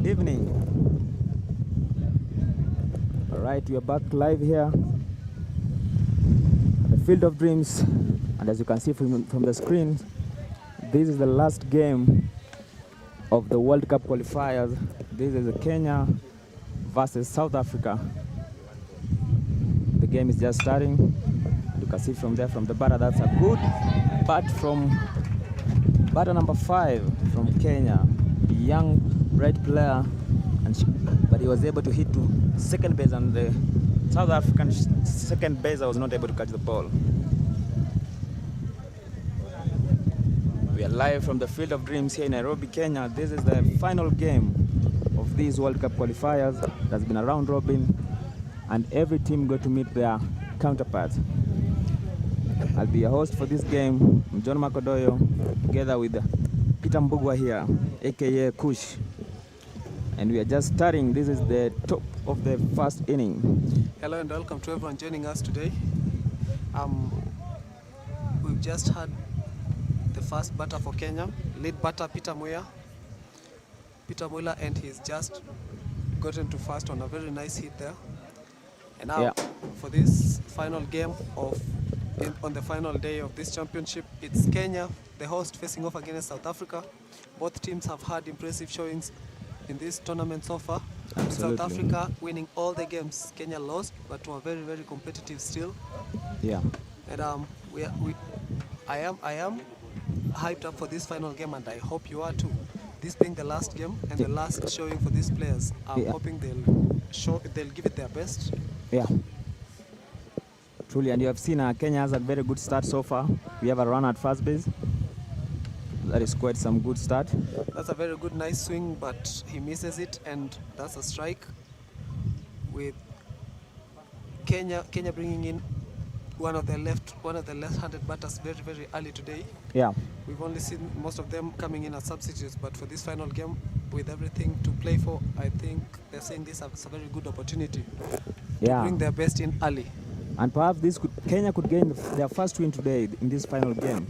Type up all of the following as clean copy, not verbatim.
good evening. All right, we are back live here at the Field of Dreams, and as you can see from the screen, this is the last game of the World Cup qualifiers. This is Kenya versus South Africa. The game is just starting. You can see from there, from the batter, that's a good bat from batter number 5 from Kenya, a young red player, but he was able to hit to second base, and the South African second baser was not able to catch the ball. We are live from the Field of Dreams here in Nairobi, Kenya. This is the final game of these World Cup qualifiers. There's been a round robin, and every team got to meet their counterparts. I'll be your host for this game. I'm John Makodoyo, together with Peter Mbugwa here, aka Kush. And we are just starting. This is the top of the first inning. Hello and welcome to everyone joining us today. We've just had the first batter for Kenya, lead batter Peter Muya, and he's just gotten to first on a very nice hit there. And now for this final game on the final day of this championship, it's Kenya, the host, facing off against South Africa. Both teams have had impressive showings in this tournament so far. Absolutely. South Africa winning all the games. Kenya lost, but were very, very competitive still. Yeah. And I am hyped up for this final game, and I hope you are too. This being the last game and the last showing for these players, I'm hoping they'll give it their best. Yeah. Truly, and you have seen Kenya has a very good start so far. We have a run at first base. That is quite some good start. That's a very good, nice swing, but he misses it, and that's a strike. With Kenya bringing in one of the left-handed batters very, very early today. Yeah. We've only seen most of them coming in as substitutes, but for this final game, with everything to play for, I think they're saying this is a very good opportunity to bring their best in early. And perhaps Kenya could gain their first win today in this final game.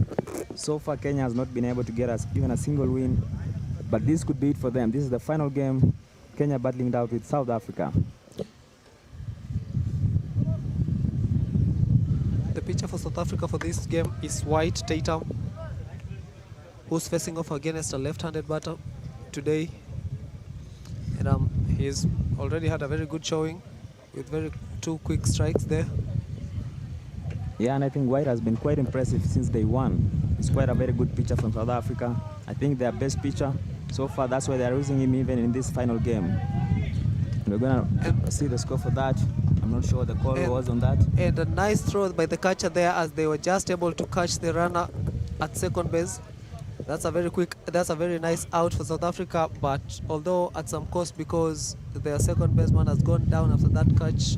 So far, Kenya has not been able to get us even a single win, but this could be it for them. This is the final game. Kenya battling it out with South Africa. The pitcher for South Africa for this game is White Tatum, who's facing off against a left-handed batter today. And he's already had a very good showing with two quick strikes there. Yeah, and I think White has been quite impressive since day one. He's quite a very good pitcher from South Africa. I think their best pitcher so far. That's why they're using him even in this final game. And we're gonna see the score for that. I'm not sure what the call was on that. And a nice throw by the catcher there, as they were just able to catch the runner at second base. That's a very nice out for South Africa, but although at some cost, because their second baseman has gone down after that catch.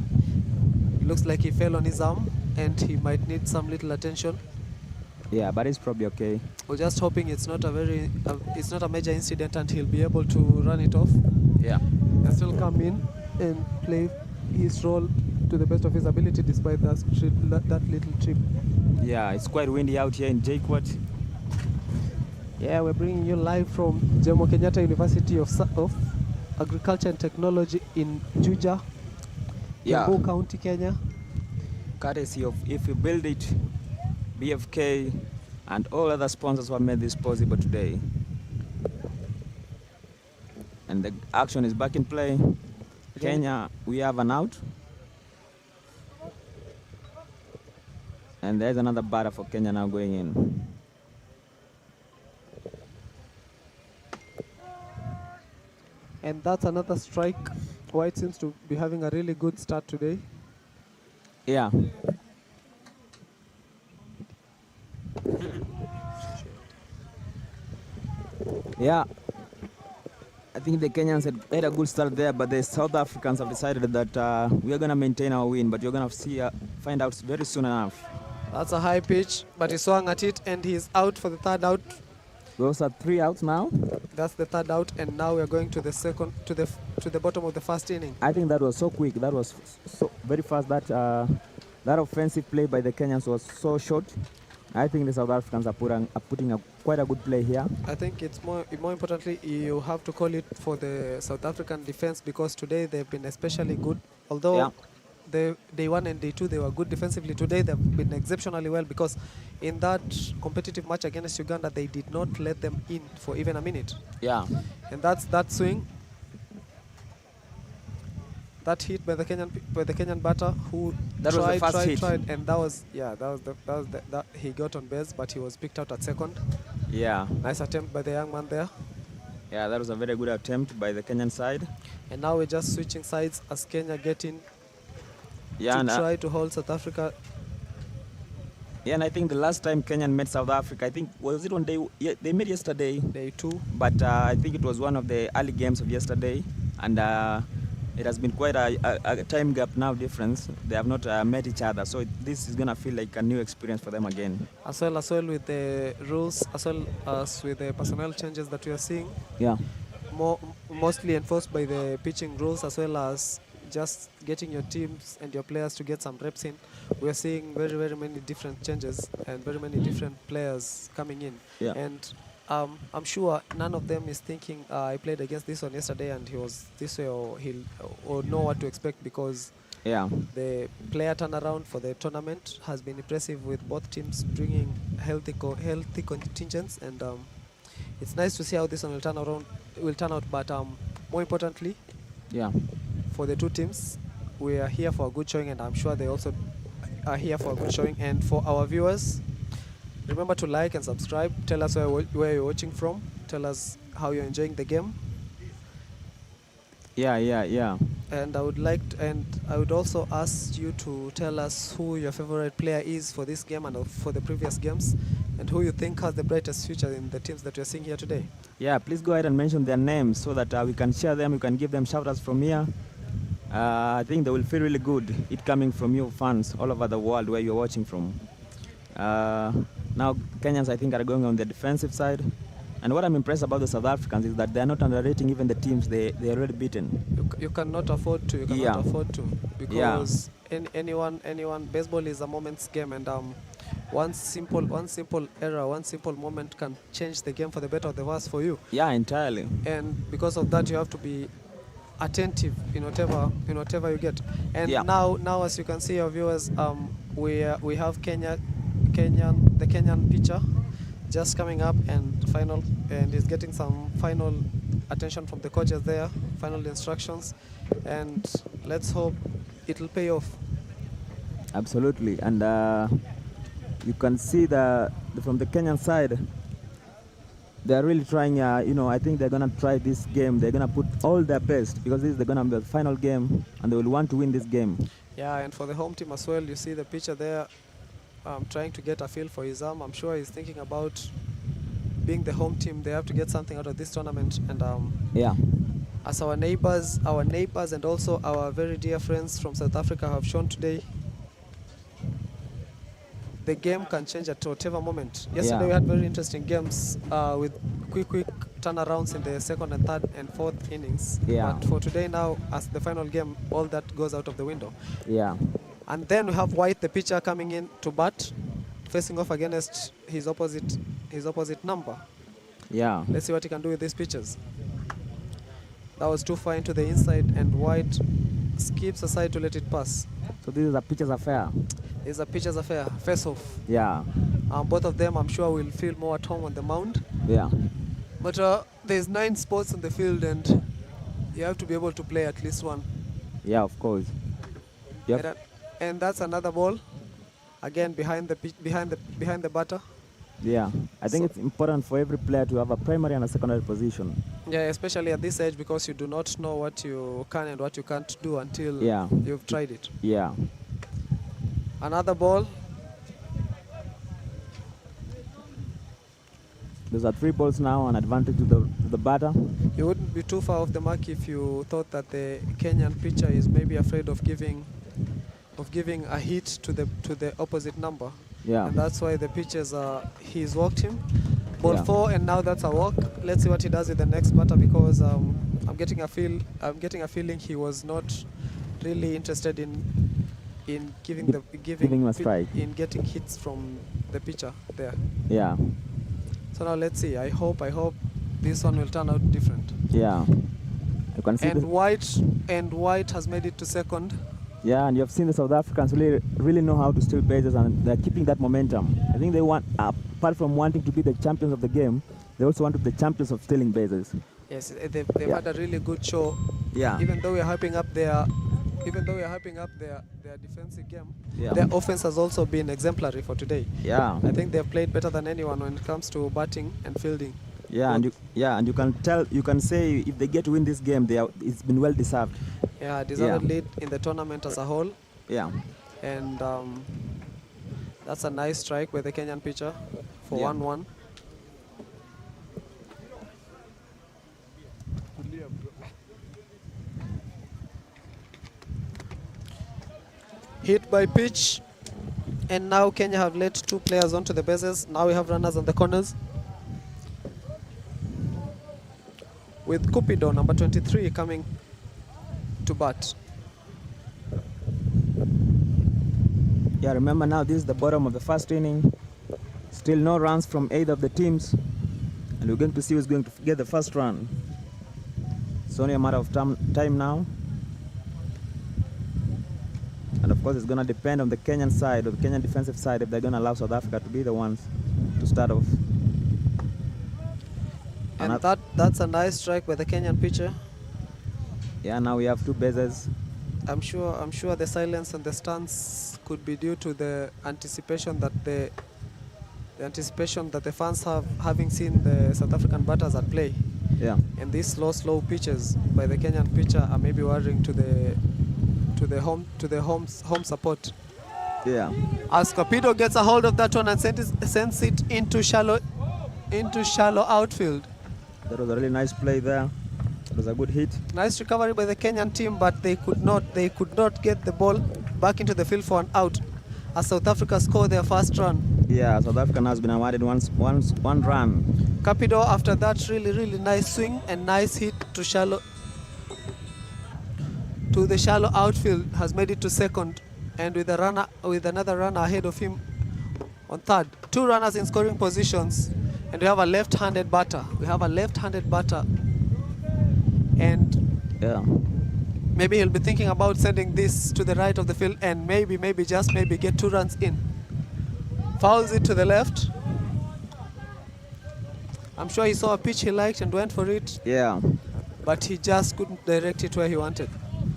It looks like he fell on his arm, and he might need some little attention. Yeah, but it's probably okay. We're just hoping it's not a major incident, and he'll be able to run it off. Yeah. And still come in and play his role to the best of his ability, despite that little trip. Yeah, it's quite windy out here in JKUAT. Yeah, we're bringing you live from Jomo Kenyatta University of Agriculture and Technology in Juja, Kiambu County, Kenya. Courtesy of If You Build It, BFK, and all other sponsors who have made this possible today. And the action is back in play. Kenya, we have an out. And there's another batter for Kenya now going in. And that's another strike. White seems to be having a really good start today. Yeah. Yeah. I think the Kenyans had a good start there, but the South Africans have decided that we are going to maintain our win, but you're going to find out very soon enough. That's a high pitch, but he swung at it, and he's out for the third out. Those are 3 outs now. That's the third out, and now we're going to the bottom of the first inning. I think that was so quick. That was so very fast. That offensive play by the Kenyans was so short. I think the South Africans are putting quite a good play here. I think it's more importantly, you have to call it for the South African defense, because today they've been especially good. Although day 1 and day 2 they were good defensively, today they've been exceptionally well, because in that competitive match against Uganda they did not let them in for even a minute. Yeah. And that's that swing, that hit by the Kenyan batter, who tried, and that he got on base, but he was picked out at second. Yeah. Nice attempt by the young man there. Yeah, that was a very good attempt by the Kenyan side. And now we're just switching sides as Kenya getting to try to hold South Africa. Yeah, and I think the last time Kenya met South Africa, I think, was it on day... Yeah, they met yesterday. Day 2. But I think it was one of the early games of yesterday. And it has been quite a time gap now difference. They have not met each other. So this is going to feel like a new experience for them again. As well with the rules, as well as with the personnel changes that we are seeing. Yeah. Mostly enforced by the pitching rules, as well as just getting your teams and your players to get some reps in. We are seeing very, very many different changes and very many different players coming in. Yeah. And I'm sure none of them is thinking, I played against this one yesterday and he was this way, or know what to expect, because the player turnaround for the tournament has been impressive, with both teams bringing healthy contingents, and it's nice to see how this one will turn out. But more importantly, for the two teams, we are here for a good showing, and I'm sure they also are here for a good showing. And for our viewers, remember to like and subscribe. Tell us where you're watching from. Tell us how you're enjoying the game. Yeah. And I would also ask you to tell us who your favorite player is for this game and for the previous games, and who you think has the brightest future in the teams that we're seeing here today. Yeah, please go ahead and mention their names so that we can share them. We can give them shout-outs from here. I think they will feel really good, it coming from you fans all over the world where you're watching from. Now, Kenyans, I think, are going on the defensive side. And what I'm impressed about the South Africans is that they're not underrating even the teams they're already beaten. You cannot afford to. You cannot afford to. Because anyone, baseball is a moment's game, and one simple error, one simple moment can change the game for the better or the worse for you. Yeah, entirely. And because of that, you have to be attentive in whatever you get. And now, as you can see, our viewers, we have the Kenyan pitcher just coming up and is getting some final attention from the coaches there, final instructions, and let's hope it'll pay off. Absolutely. And you can see from the Kenyan side, they're really trying. I think they're gonna try this game. They're gonna put all their best, because this is gonna be the final game, and they will want to win this game. Yeah, and for the home team as well, you see the pitcher there trying to get a feel for his arm. I'm sure he's thinking about being the home team. They have to get something out of this tournament, and as our neighbors, and also our very dear friends from South Africa have shown today, the game can change at whatever moment. Yesterday we had very interesting games with quick turnarounds in the second and third and fourth innings. But for today now, as the final game, all that goes out of the window. And then we have White, the pitcher, coming in to bat, facing off against his opposite number. Let's see what he can do with these pitches. That was too far into the inside, and White skips aside to let it pass. So this is a pitcher's affair. It's a pitcher's affair, face-off. Both of them, I'm sure, will feel more at home on the mound. But there's 9 spots on the field, and you have to be able to play at least one. Of course. And that's another ball, again behind the batter. I think it's important for every player to have a primary and a secondary position. Especially at this age, because you do not know what you can and what you can't do until you've tried it. Another ball. Those are 3 balls now, an advantage to the batter. You wouldn't be too far off the mark if you thought that the Kenyan pitcher is maybe afraid of giving a hit to the opposite number. And that's why the pitchers he's walked him. Ball 4, and now that's a walk. Let's see what he does with the next batter, because I'm getting a feeling he was not really interested in in giving him a strike. in getting hits from the pitcher there. Yeah. So now let's see. I hope this one will turn out different. Yeah. You can see and White has made it to second. Yeah, and you have seen the South Africans really know how to steal bases, and they're keeping that momentum. I think they want, apart from wanting to be the champions of the game, they also want to be the champions of stealing bases. Yes, they've had a really good show. Yeah. Even though we're hyping up their defensive game, yeah. their offense has also been exemplary for today. Yeah. I think they've played better than anyone when it comes to batting and fielding. Yeah, and you can say if they get to win this game, it's been well deserved. Yeah, deserved lead in the tournament as a whole. Yeah. And that's a nice strike by the Kenyan pitcher for 1-1. Hit by pitch, and now Kenya have let 2 players onto the bases. Now we have runners on the corners, with Cupido, number 23, coming to bat. Yeah, remember now this is the bottom of the first inning. Still no runs from either of the teams, and we're going to see who's going to get the first run. It's only a matter of time now. And of course, it's going to depend on the Kenyan side, or the Kenyan defensive side, if they're going to allow South Africa to be the ones to start off. And that's a nice strike by the Kenyan pitcher. Yeah, now we have 2 bases. I'm sure the silence on the stands could be due to the anticipation that the fans have, having seen the South African batters at play. Yeah. And these slow pitches by the Kenyan pitcher are maybe worrying to the home support. Yeah. As Cupido gets a hold of that one and sends it into shallow outfield. That was a really nice play there. It was a good hit. Nice recovery by the Kenyan team, but they could not get the ball back into the field for an out, as South Africa scored their first run. Yeah, South Africa has been awarded one run. Cupido, after that really nice swing and nice hit to the shallow outfield, has made it to second, and with another runner ahead of him on third. 2 runners in scoring positions, and we have a left-handed batter. And yeah, maybe he'll be thinking about sending this to the right of the field and maybe get 2 runs in. Fouls it to the left. I'm sure he saw a pitch he liked and went for it. Yeah. But he just couldn't direct it where he wanted.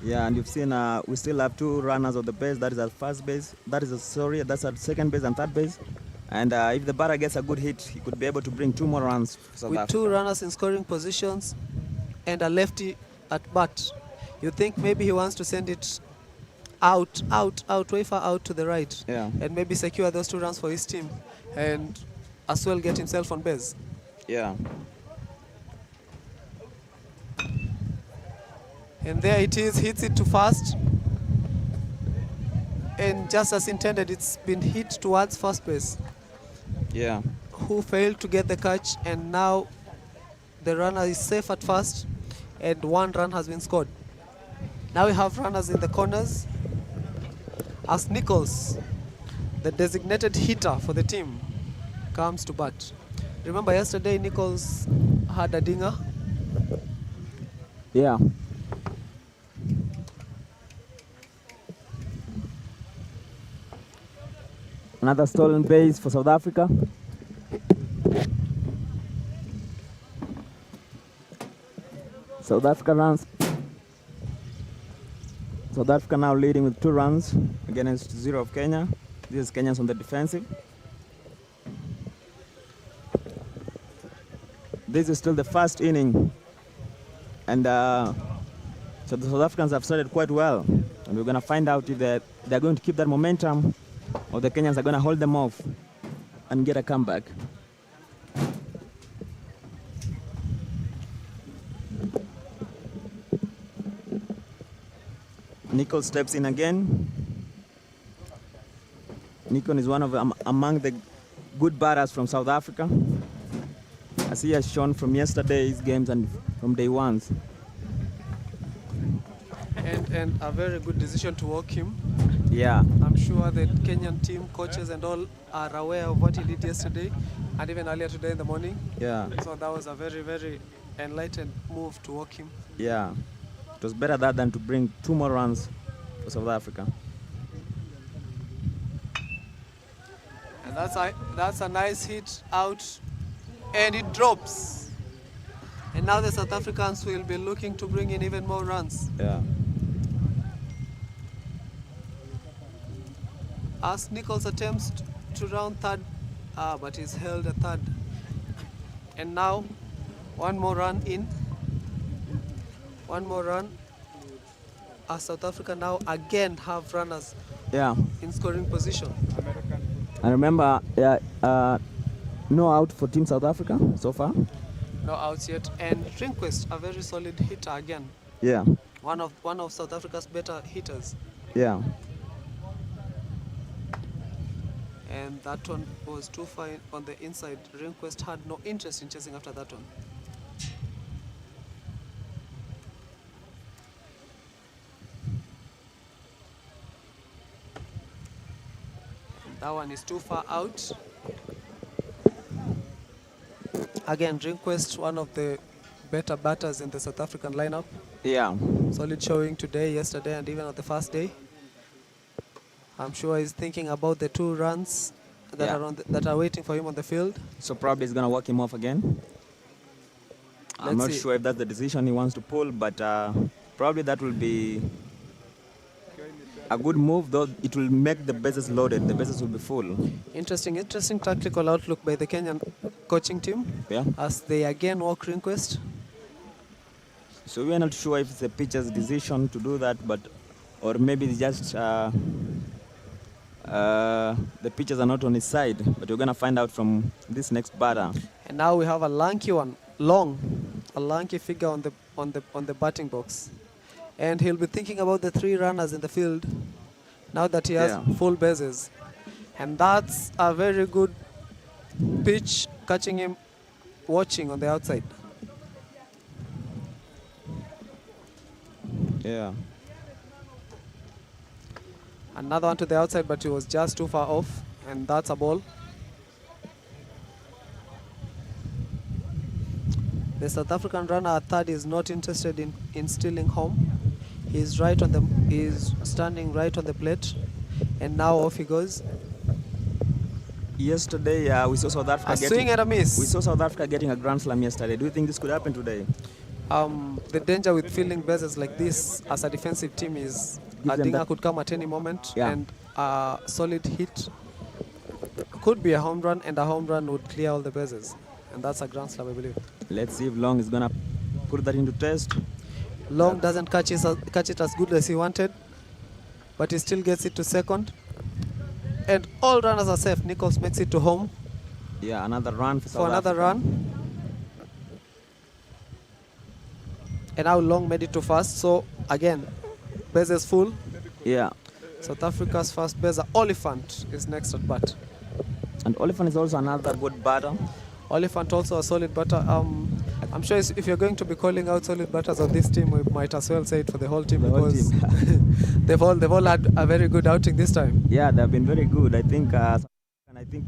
Yeah, and you've seen we still have 2 runners on the base. That is at first base. That's at second base and third base. And if the batter gets a good hit, he could be able to bring 2 more runs. With 2 runners in scoring positions and a lefty at bat, you think maybe he wants to send it out, way far out to the right. Yeah. And maybe secure those 2 runs for his team, and as well get himself on base. Yeah. And there it is, hits it to first. And just as intended, it's been hit towards first base. Yeah. Who failed to get the catch, and now the runner is safe at first, and 1 run has been scored. Now we have runners in the corners, as Nichols, the designated hitter for the team, comes to bat. Remember yesterday Nichols had a dinger? Yeah. Another stolen base for South Africa. South Africa now leading with 2 runs against 0 of Kenya. This is Kenyans on the defensive. This is still the first inning, and so the South Africans have started quite well, and we're going to find out if they're going to keep that momentum, or the Kenyans are going to hold them off and get a comeback. Nichols steps in again. Nikon is one of among the good batters from South Africa, as he has shown from yesterday's games and from day ones. and a very good decision to walk him. Yeah. I'm sure the Kenyan team, coaches and all are aware of what he did yesterday and even earlier today in the morning. Yeah. So that was a very, very enlightened move to walk him. Yeah. It was better that than to bring 2 more runs for South Africa. And that's a nice hit out, and it drops. And now the South Africans will be looking to bring in even more runs. Yeah. As Nichols attempts to round third, but he's held at third. And now, one more run in. One more run. As South Africa now again have runners in scoring position. And remember, no out for Team South Africa so far. No outs yet. And Rehnquist, a very solid hitter again. Yeah. One of South Africa's better hitters. Yeah. And that one was too fine on the inside. Rehnquist had no interest in chasing after that one. And that one is too far out. Again, Rehnquist, one of the better batters in the South African lineup. Yeah. Solid showing today, yesterday, and even on the first day. I'm sure he's thinking about the 2 runs that are waiting for him on the field. So probably he's gonna walk him off again. I'm not sure if that's the decision he wants to pull, but probably that will be a good move, though it will make the bases loaded. The bases will be full. Interesting tactical outlook by the Kenyan coaching team. Yeah. As they again walk Rehnquist. So we're not sure if it's the pitcher's decision to do that, but or maybe it's just the pitchers are not on his side. But we're gonna find out from this next batter. And now we have a lanky one, a lanky figure on the batting box. And he'll be thinking about the 3 runners in the field now that he has full bases. And that's a very good pitch, catching him watching on the outside. Yeah. Another one to the outside, but he was just too far off, and that's a ball. The South African runner at third is not interested in stealing home. He's standing right on the plate, and now off he goes. Yesterday, we saw South Africa swing and a miss. We saw South Africa getting a grand slam yesterday. Do you think this could happen today? The danger with filling bases like this as a defensive team is a dinger could come at any moment, and a solid hit could be a home run, and a home run would clear all the bases, and that's a grand slam, I believe. Let's see if Long is gonna put that into test. Long doesn't catch it as good as he wanted, but he still gets it to second, and all runners are safe. Nichols makes it to home. Yeah, another run for South another Africa. run. And now Long made it to first, so again, bases full. Yeah. South Africa's first baser, Oliphant, is next at bat. And Oliphant is also another good batter. Oliphant also a solid batter. I'm sure if you're going to be calling out solid batters on this team, we might as well say it for the whole team, because they've all had a very good outing this time. Yeah, they've been very good. I think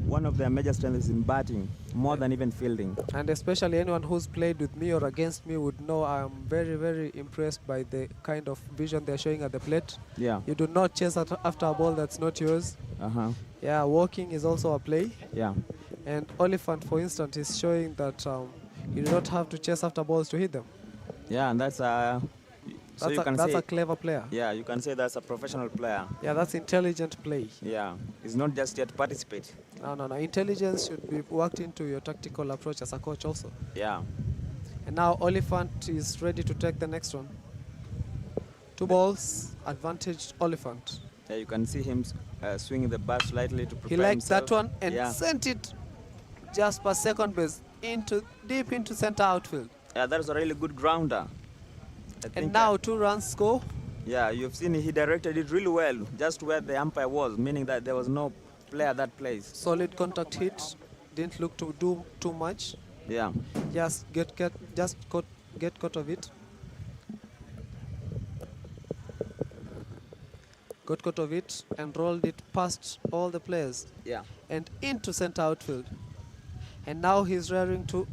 one of their major strengths is in batting, more than even fielding. And especially anyone who's played with me or against me would know I'm very, very impressed by the kind of vision they're showing at the plate. Yeah. You do not chase after a ball that's not yours. Yeah, walking is also a play. Yeah. And Oliphant, for instance, is showing that you do not have to chase after balls to hit them. Yeah, and that's a clever player. Yeah, you can say that's a professional player. Yeah, that's intelligent play. Yeah, it's not just yet participate. No. Intelligence should be worked into your tactical approach as a coach also. Yeah. And now Oliphant is ready to take the next one. 2 balls, advantaged Oliphant. Yeah, you can see him swinging the bat slightly to prepare He likes himself. that one and sent it just past second base, deep into center outfield. Yeah, that was a really good grounder. And now 2 runs score. Yeah, you've seen he directed it really well, just where the umpire was, meaning that there was no player that place. Solid contact hit, didn't look to do too much. Yeah. Just get caught of it. got caught of it and rolled it past all the players Yeah. and into center outfield. And now he's rearing to,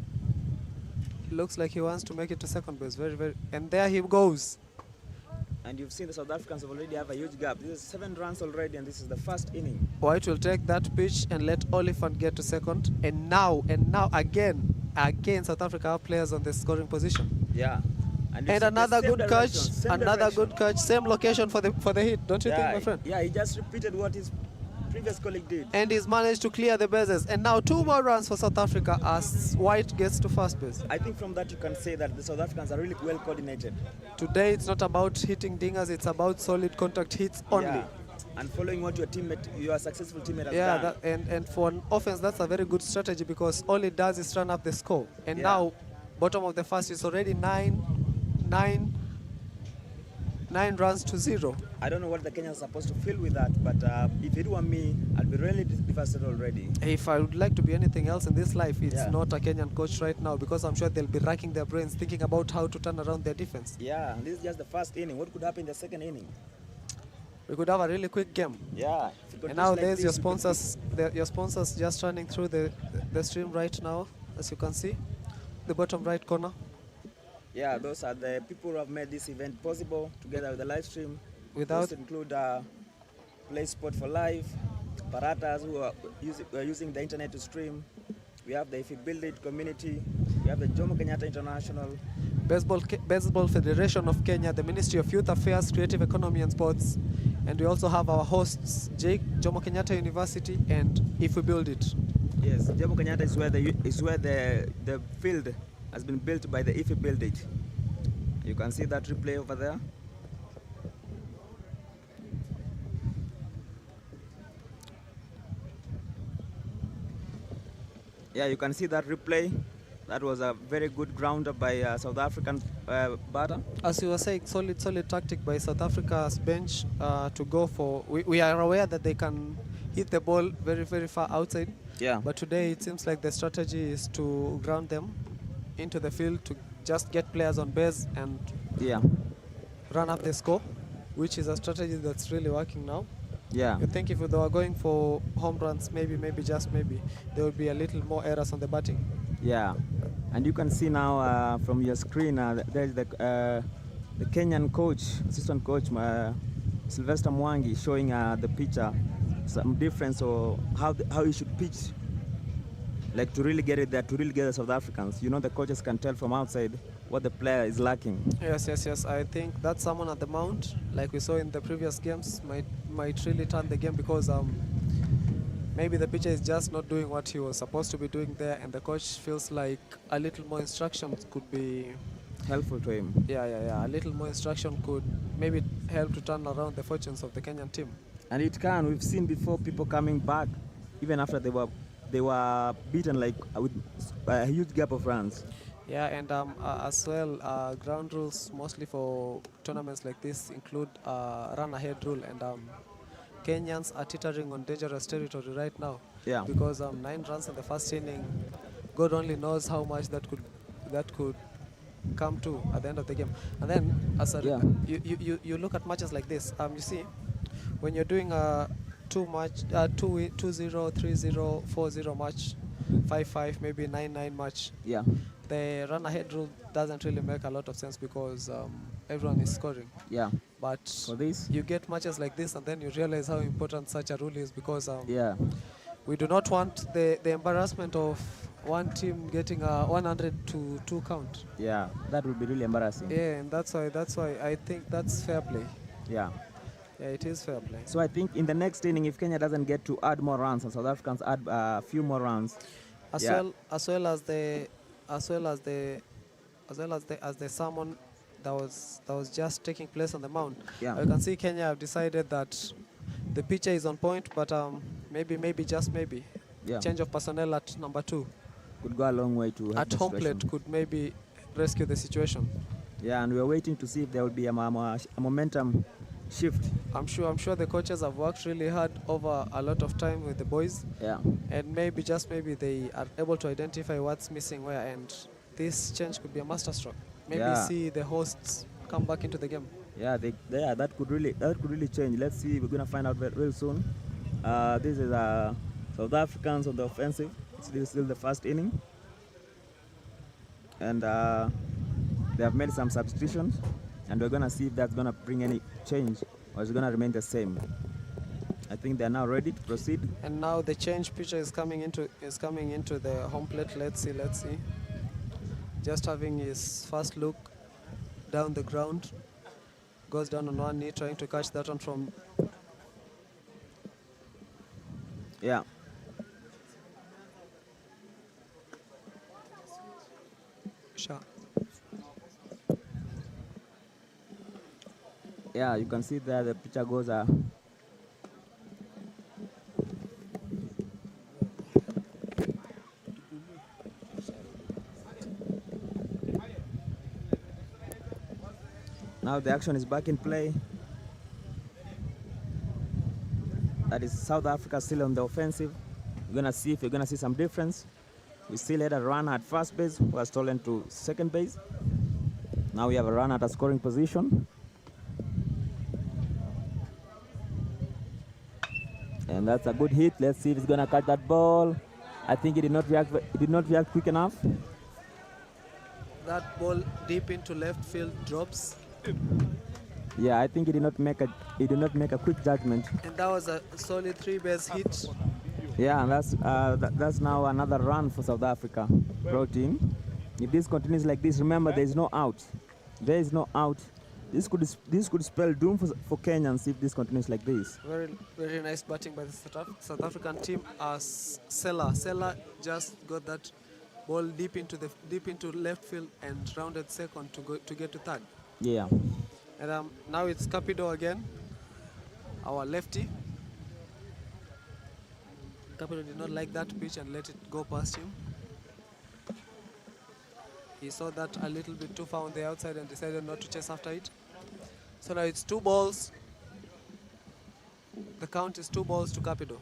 looks like he wants to make it to second base. And there he goes. And you've seen the South Africans already have a huge gap. This is 7 runs already, and this is the first inning. White will take that pitch and let Oliphant get to second. And now again, South Africa have players on the scoring position. Yeah. And another good catch, same location for the hit, don't you think, my friend? Yeah, he just repeated what his previous colleague did. And he's managed to clear the bases. And now 2 more runs for South Africa as White gets to first base. I think from that you can say that the South Africans are really well coordinated. Today it's not about hitting dingers, it's about solid contact hits only. Yeah. And following what your successful teammate has done. And for an offense, that's a very good strategy because all it does is run up the score. And now, bottom of the first is already 9 runs to 0. I don't know what the Kenyans are supposed to feel with that, but if it were me, I'd be really devastated already. If I would like to be anything else in this life, it's not a Kenyan coach right now because I'm sure they'll be racking their brains thinking about how to turn around their defense. Yeah, and this is just the first inning. What could happen in the second inning? We could have a really quick game. Yeah. And now like there's your sponsors. Your sponsors just running through the stream right now, as you can see, the bottom right corner. Yeah, those are the people who have made this event possible together with the live stream. Those include Play Sport for Life, Paratas who are using the internet to stream. We have the If You Build It community. We have the Jomo Kenyatta International. Baseball Federation of Kenya, the Ministry of Youth Affairs, Creative Economy and Sports. And we also have our hosts, Jake, Jomo Kenyatta University, and If We Build It. Yes, Jomo Kenyatta is where the field has been built by the If You Build It. You can see that replay over there. Yeah, you can see that replay. That was a very good grounder by South African batter. As you were saying, solid tactic by South Africa's bench to go for. We are aware that they can hit the ball very far outside. Yeah. But today it seems like the strategy is to ground them into the field to just get players on base and run up the score, which is a strategy that's really working now. Yeah. You think if they were going for home runs, maybe just maybe, there would be a little more errors on the batting. Yeah, and you can see now from your screen there's the Kenyan coach, assistant coach Sylvester Mwangi showing the pitcher some difference or how you should pitch, like to really get it there, to really get the South Africans. You know, the coaches can tell from outside what the player is lacking. Yes. I think that someone at the mount, like we saw in the previous games, might really turn the game because maybe the pitcher is just not doing what he was supposed to be doing there, and the coach feels like a little more instructions could be helpful to him. Yeah. A little more instruction could maybe help to turn around the fortunes of the Kenyan team. And it can. We've seen before people coming back, even after they were beaten like with a huge gap of runs. Yeah, and as well, ground rules mostly for tournaments like this include run-ahead rule, and Kenyans are teetering on dangerous territory right now. Yeah. Because 9 runs in the first inning, God only knows how much that could come to at the end of the game. And then, you look at matches like this. You see, when you're doing a 2-0, 3-0, 4-0 match, 5-5, maybe 9-9 match. Yeah. The run-ahead rule doesn't really make a lot of sense because everyone is scoring. Yeah. But for this, you get matches like this, and then you realize how important such a rule is because we do not want the embarrassment of one team getting a 100-2 count. Yeah, that would be really embarrassing. Yeah, and that's why I think that's fair play. Yeah. Yeah, it is fair play. So I think in the next inning, if Kenya doesn't get to add more runs and South Africans add a few more runs, as well as the sermon that was just taking place on the mound. Yeah. You can see Kenya have decided that the pitcher is on point, but maybe just maybe change of personnel at number 2 could go a long way to help at home plate, could maybe rescue the situation. Yeah, and we are waiting to see if there will be a momentum shift. I'm sure the coaches have worked really hard over a lot of time with the boys. Yeah. And maybe just maybe they are able to identify what's missing where, and this change could be a masterstroke. Maybe see the hosts come back into the game. Yeah, that could really change. Let's see. We're gonna find out real soon. This is South Africans on the offensive. It's still the first inning, and they have made some substitutions, and we're gonna see if that's gonna bring any change or it's gonna remain the same. I think they're now ready to proceed. And now the change pitcher is coming into the home plate. Let's see. Just having his first look down the ground. Goes down on one knee, trying to catch that one from. Yeah. Sure. Yeah, you can see that the pitcher goes now the action is back in play. That is South Africa still on the offensive. We're gonna see if you're gonna see some difference. We still had a runner at first base who was stolen to second base. Now we have a runner at a scoring position. And that's a good hit. Let's see if he's gonna catch that ball. I think he did not react quick enough. That ball deep into left field drops. Yeah, I think he did not make a quick judgment. And that was a solid 3-base hit. Yeah, and that's now another run for South Africa brought in. If this continues like this, remember there is no out. There is no out. This could spell doom for Kenyans if this continues like this. Very, very nice batting by the South African team. Sela just got that ball deep into left field and rounded second to get to third. Yeah. And now it's Capido again, our lefty. Capido did not like that pitch and let it go past him. He saw that a little bit too far on the outside and decided not to chase after it. So now it's 2 balls. The count is 2 balls to Capido.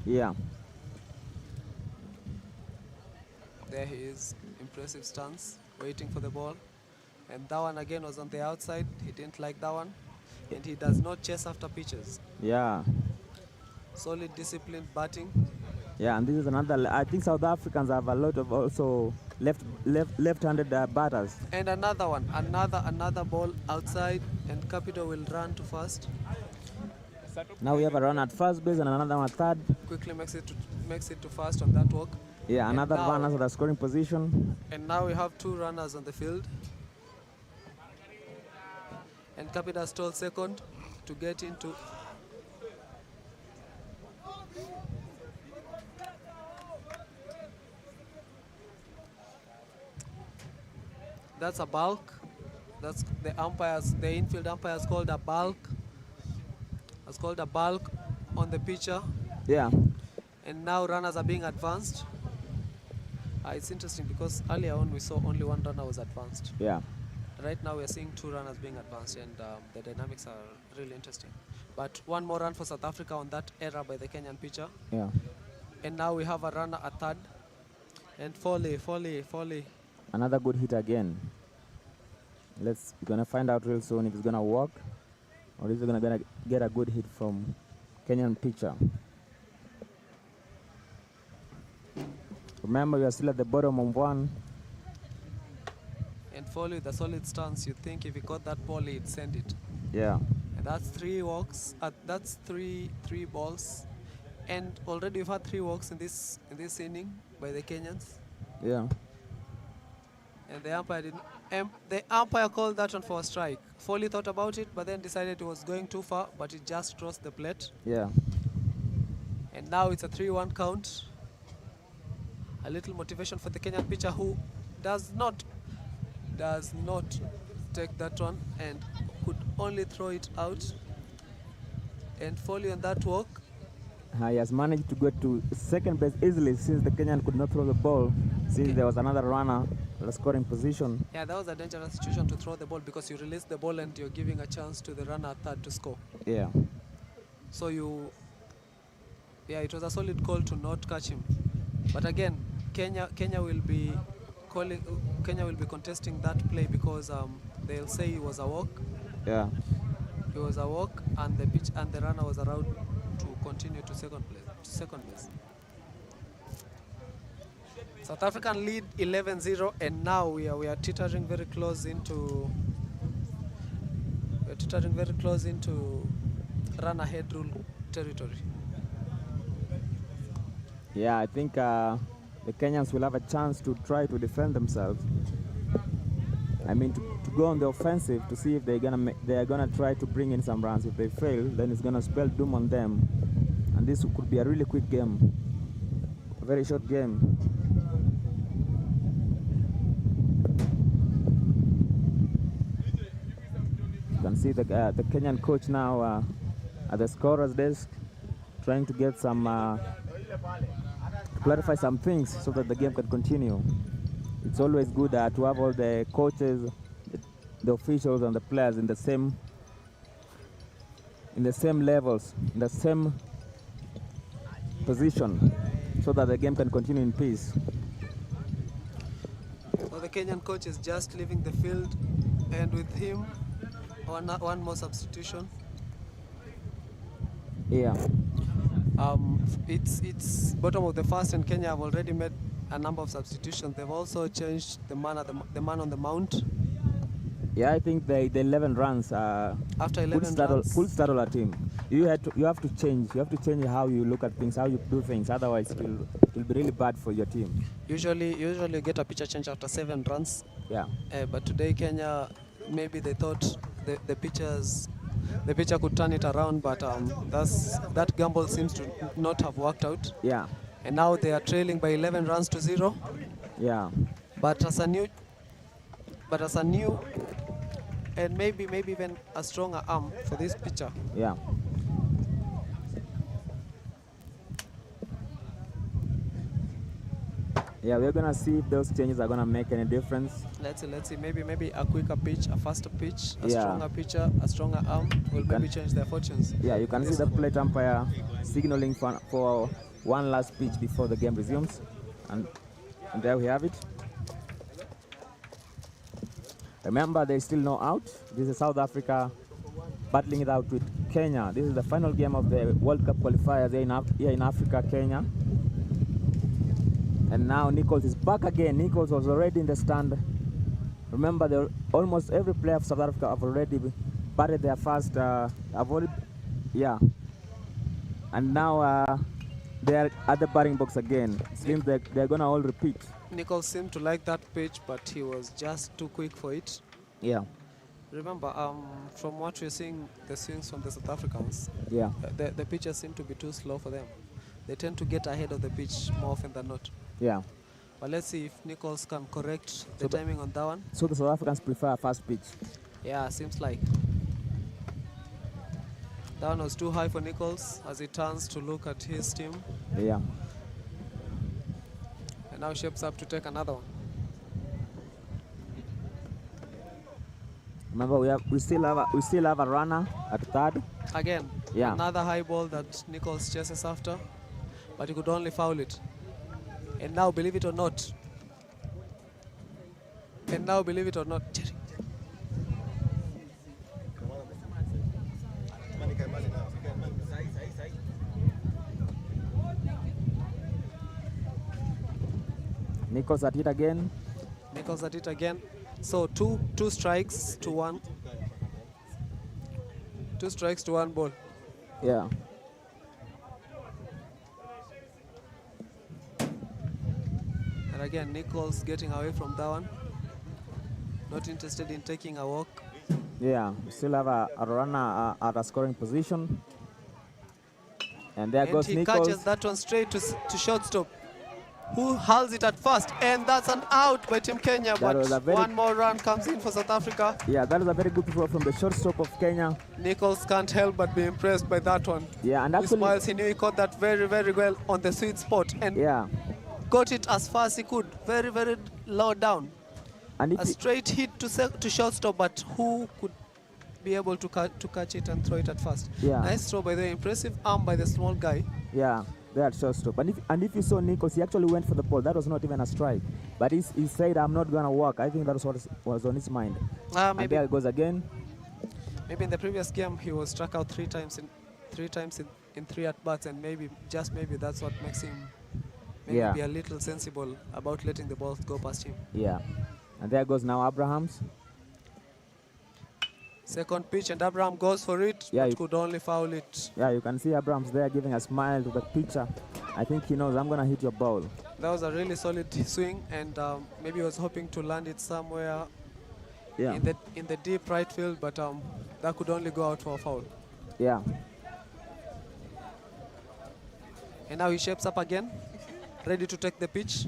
Yeah. There he is, impressive stance, waiting for the ball. And that one again was on the outside. He didn't like that one. And he does not chase after pitches. Yeah. Solid, disciplined batting. Yeah, and this is another. I think South Africans have a lot of also left-handed batters. And another one, another ball outside, and Capital will run to first. Now we have a run at first base and another one at third. Quickly makes it to first on that walk. Yeah, another runner at the scoring position. And now we have 2 runners on the field. And Capital stole second to get into. That's a bulk. That's the infield umpires called a bulk. Has called a bulk on the pitcher. Yeah. And now runners are being advanced. It's interesting because earlier on we saw only 1 runner was advanced. Yeah. Right now we are seeing 2 runners being advanced, and the dynamics are really interesting. But 1 more run for South Africa on that error by the Kenyan pitcher. Yeah. And now we have a runner at third. And Foley. Another good hit again. We're gonna find out real soon if it's gonna work or if it's gonna get a good hit from Kenyan pitcher. Remember, we are still at the bottom of 1. And Foley with a solid stance. You think if he got that ball, he'd send it. Yeah. And that's 3 walks. That's three balls. And already we've had 3 walks in this inning by the Kenyans. Yeah. And the umpire called that one for a strike. Foley thought about it, but then decided it was going too far, but it just crossed the plate. Yeah. And now it's a 3-1 count. A little motivation for the Kenyan pitcher, who does not take that one and could only throw it out. And Foley on that walk. He has managed to get to second base easily since the Kenyan could not throw the ball, since there was another runner at the scoring position. Yeah, that was a dangerous situation to throw the ball because you release the ball and you're giving a chance to the runner at third to score. Yeah. So it was a solid call to not catch him. But again, Kenya will be contesting that play because they'll say it was a walk. Yeah. It was a walk, and the pitch and the runner was allowed to continue to second base. South African lead 11-0, and now we are teetering very close into run ahead rule territory. Yeah, I think the Kenyans will have a chance to try to defend themselves. I mean, to go on the offensive to see if they are gonna try to bring in some runs. If they fail, then it's gonna spell doom on them. And this could be a really quick game, a very short game. You can see the Kenyan coach now at the scorer's desk, trying to get some clarify some things so that the game can continue. It's always good to have all the coaches, the officials, and the players in the same levels, in the same position, so that the game can continue in peace. So the Kenyan coach is just leaving the field, and with him, one more substitution. Yeah. It's bottom of the first, and Kenya have already made a number of substitutions. They've also changed the man on the mount. Yeah, I think the 11 runs after 11 runs could startle a team. You have to change. You have to change how you look at things, how you do things. Otherwise, it will be really bad for your team. Usually you get a pitcher change after 7 runs. Yeah. But today Kenya, maybe they thought the pitcher could turn it around, but that gamble seems to not have worked out. Yeah. And now they are trailing by 11 runs to 0. Yeah. But as a new, and maybe even a stronger arm for this pitcher. Yeah. Yeah, we're gonna see if those changes are gonna make any difference. Let's see. Maybe a quicker pitch, a faster pitch, a stronger pitcher, a stronger arm will maybe change their fortunes. Yeah, you can see the plate umpire signaling for one last pitch before the game resumes, and there we have it. Remember, there's still no out. This is South Africa battling it out with Kenya. This is the final game of the World Cup qualifiers here in Africa, Kenya. And now Nichols is back again. Nichols was already in the stand. Remember, almost every player of South Africa have already batted their first. And now they are at the batting box again. It seems that they're gonna all repeat. Nichols seemed to like that pitch, but he was just too quick for it. Yeah. Remember, from what we're seeing, the swings from the South Africans, yeah, the pitches seem to be too slow for them. They tend to get ahead of the pitch more often than not. Yeah. But let's see if Nichols can correct the timing on that one. So the South Africans prefer a fast pitch. Yeah, seems like. That one was too high for Nichols as he turns to look at his team. Yeah. And now shapes up to take another one. Remember, we still have a runner at third. Again, yeah, another high ball that Nichols chases after, but he could only foul it. And now, believe it or not, Nichols at it again. Nichols at it again. So two strikes to one. 2 strikes to 1 ball. Yeah. And again, Nichols getting away from that one. Not interested in taking a walk. Yeah, we still have a runner at a scoring position. And there goes Nichols. And he catches that one straight to shortstop, who hurls it at first, and that's an out by Team Kenya, but one more run comes in for South Africa. Yeah, that is a very good throw from the shortstop of Kenya. Nichols can't help but be impressed by that one. Yeah, and actually, he smiles. He knew he caught that very, very well on the sweet spot, and yeah, got it as far as he could, very, very low down. And a straight hit to shortstop, but who could be able to catch it and throw it at first? Yeah. Nice throw by the impressive arm by the small guy. Yeah. There at shortstop. And if you saw Nichols, he actually went for the ball. That was not even a strike. But he said, I'm not going to walk. I think that was what was on his mind. Maybe. And there it goes again. Maybe in the previous game he was struck out three times in 3 at bats, and maybe just maybe that's what makes him maybe Yeah. be a little sensible about letting the ball go past him. Yeah. And there goes now Abrahams. Second pitch, and Abraham goes for it, Yeah, but could only foul it. Yeah, you can see Abrahams there giving a smile to the pitcher. I think he knows I'm going to hit your ball. That was a really solid swing, and maybe he was hoping to land it somewhere Yeah. in the deep right field, but that could only go out for a foul. Yeah. And now he shapes up again, ready to take the pitch.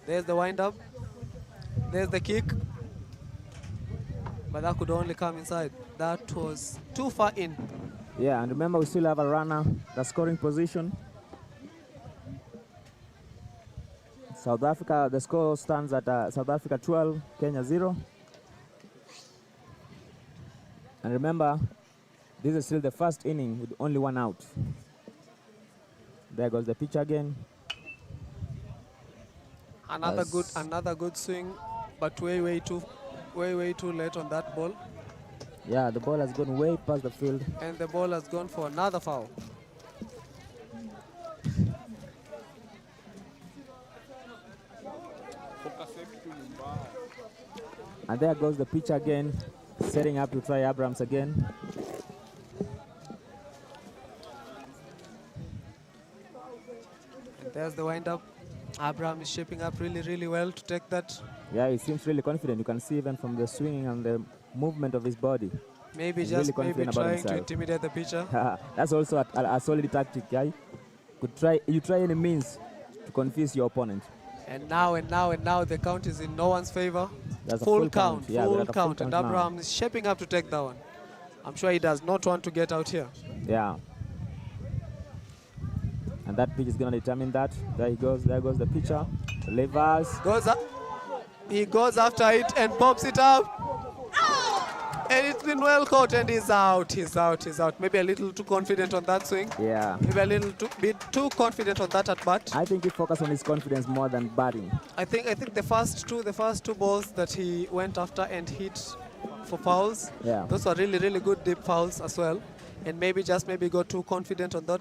There's the wind-up. There's the kick. But that could only come inside. That was too far in. Yeah, and remember we still have a runner, the scoring position. South Africa, the score stands at South Africa 12, Kenya 0. And remember, this is still the first inning with only 1 out. There goes the pitch again. Another good swing, but way too late on that ball. Yeah, the ball has gone way past the field. And the ball has gone for another foul. And there goes the pitch again, setting up to try Abrahams again. And there's the wind-up. Abraham is shaping up really well to take that. Yeah, he seems really confident. You can see even from the swinging and the movement of his body. Maybe He's just really maybe confident trying about to himself. intimidate the pitcher. That's also a solid tactic, yeah? You try any means to confuse your opponent. And now the count is in no one's favor. That's a full full count, count. Yeah, we're full at a full count. And count now. Abraham is shaping up to take that one. I'm sure he does not want to get out here. Yeah. And that pitch is going to determine that. There he goes. There goes the pitcher. Delivers. Goes up. He goes after it and pops it up. And it's been well caught, and he's out. He's out. Maybe a little too confident on that swing. Yeah. Maybe a little bit too confident on that at bat. I think he focused on his confidence more than batting. I think the first two balls that he went after and hit for fouls. Yeah. Those were really good deep fouls as well. And maybe got too confident on that.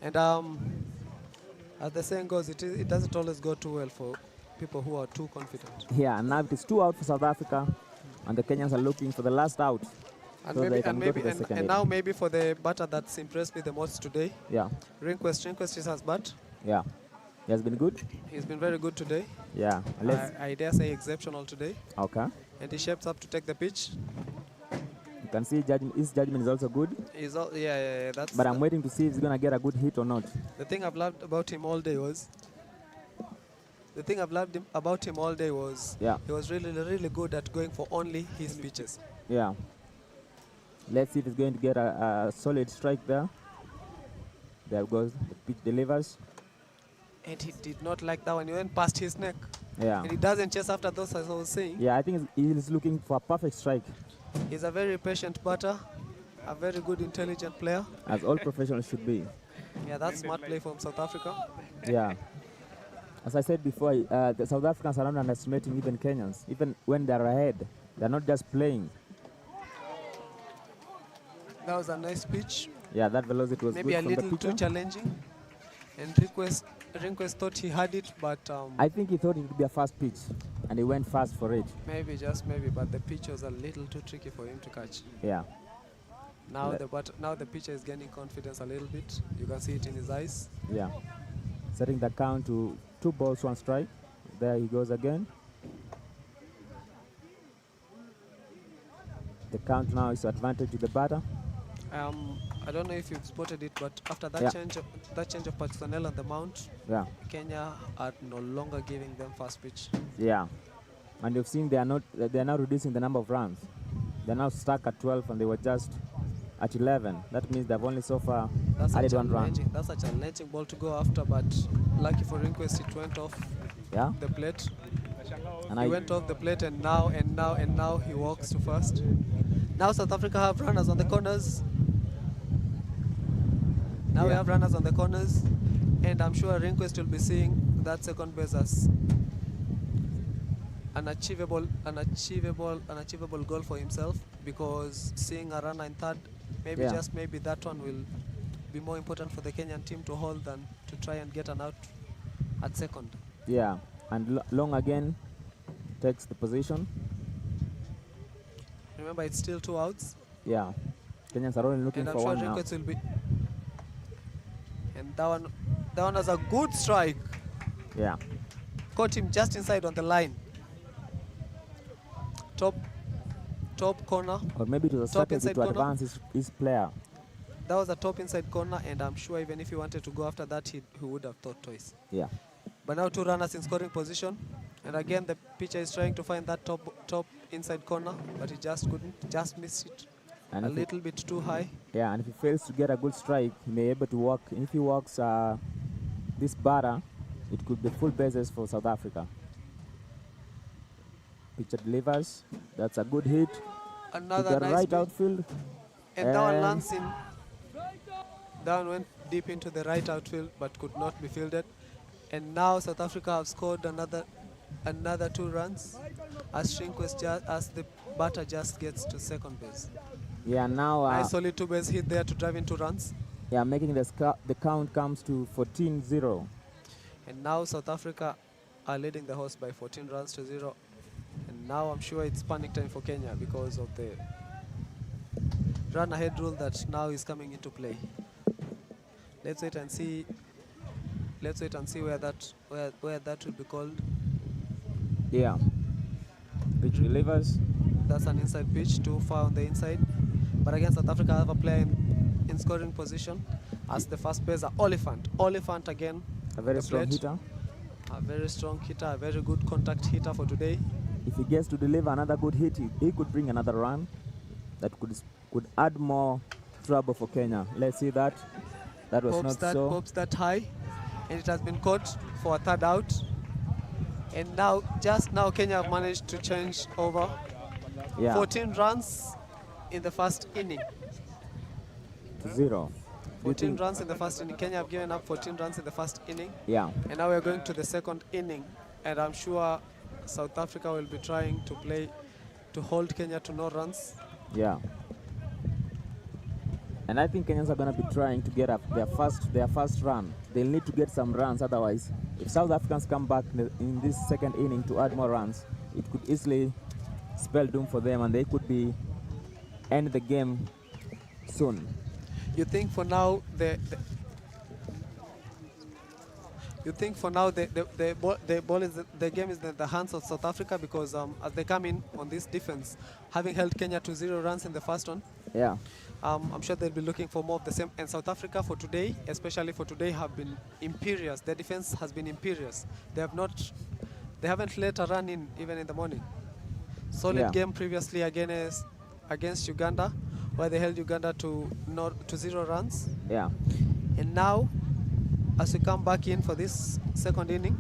And as the saying goes, it doesn't always go too well for people who are too confident. Yeah, and now it is 2 out for South Africa, and the Kenyans are looking for the last out. And now maybe for the batter that's impressed me the most today. Yeah. Rehnquist is his bat. Yeah. He has been good. He's been very good today. Yeah. I dare say exceptional today. Okay. And he shapes up to take the pitch. You can see his judgment is also good. That's. But I'm waiting to see if he's going to get a good hit or not. The thing I've loved about him all day was. Yeah. He was really good at going for only his pitches. Yeah. Let's see if he's going to get a solid strike there. There goes the pitch delivers. And he did not like that one. He went past his neck. Yeah. And he doesn't chase after those, as I was saying. Yeah, I think he's looking for a perfect strike. He's a very patient batter, a very good, intelligent player. As all professionals should be. Yeah, that's smart play from South Africa. Yeah. As I said before, the South Africans are not underestimating even Kenyans. Even when they're ahead, they're not just playing. That was a nice pitch. Yeah, that velocity was maybe good a from the little pitcher. too challenging. And Rehnquist thought he had it, but I think he thought it would be a fast pitch, and he went fast for it. Maybe, but the pitch was a little too tricky for him to catch. Yeah. Now the pitcher is gaining confidence a little bit. You can see it in his eyes. Yeah. Setting the count to 2 balls, 1 strike. There he goes again. The count now is advantage to the batter. I don't know if you've spotted it, but after that change of personnel on the mound, Yeah. Kenya are no longer giving them fast pitch. Yeah. And you've seen they are now reducing the number of runs. They're now stuck at 12 and they were just at 11. That means they've only so far added 1 run. That's a challenging ball to go after, but lucky for Rehnquist, it went off the plate. And he went off the plate, and now he walks to first. Now South Africa have runners on the corners. Now we have runners on the corners, and I'm sure Rehnquist will be seeing that second base as an achievable goal for himself, because seeing a runner in third, maybe just maybe that one will be more important for the Kenyan team to hold than to try and get an out at second. Yeah, and Long again takes the position. Remember, it's still 2 outs. Yeah, Kenyans are only looking and for I'm one sure now. Will be. And that one has a good strike. Yeah. Caught him just inside on the line. Top corner. Or maybe it was a strategy to advance his player. That was a top inside corner, and I'm sure even if he wanted to go after that, he would have thought twice. Yeah. But now 2 runners in scoring position. And again, the pitcher is trying to find that top inside corner, but he just couldn't, just missed it. And a little bit too high. Yeah, and if he fails to get a good strike, he may be able to walk. If he walks this batter, it could be full bases for South Africa. Pitcher delivers. That's a good hit. Another to the nice right pitch. Outfield. And that one lands in. That one went deep into the right outfield, but could not be fielded. And now South Africa have scored another 2 runs as the batter just gets to second base. Yeah, now nice only 2 base hit there to drive in 2 runs. Yeah, making the count comes to 14-0. And now South Africa are leading the horse by 14 runs to 0. And now I'm sure it's panic time for Kenya because of the run ahead rule that now is coming into play. Let's wait and see. Where that will be called. Yeah. Pitch delivers. That's an inside pitch, too far on the inside. But again, South Africa have a player in scoring position as the first baser, Oliphant. Oliphant again. A very strong hitter. A very strong hitter, a very good contact hitter for today. If he gets to deliver another good hit, he could bring another run that could add more trouble for Kenya. Let's see that. That was Pops that high, and it has been caught for a 3rd out. And now, just now, Kenya have managed to change over 14 runs in the first inning. 0. 14 runs in the first inning. Kenya have given up 14 runs in the first inning. Yeah. And now we're going to the second inning. And I'm sure South Africa will be trying to hold Kenya to no runs. Yeah. And I think Kenyans are going to be trying to get up their first run. They'll need to get some runs, otherwise, if South Africans come back in this second inning to add more runs, it could easily spell doom for them, and they could end the game soon. You think for now the game is in the hands of South Africa, because as they come in on this defense, having held Kenya to 0 runs in the first one, yeah, I'm sure they'll be looking for more of the same. And South Africa for today, especially for today, have been imperious. Their defense has been imperious. They haven't let a run in even in the morning. Solid game previously against Uganda, where they held Uganda to 0 runs. Yeah. And now, as we come back in for this second inning,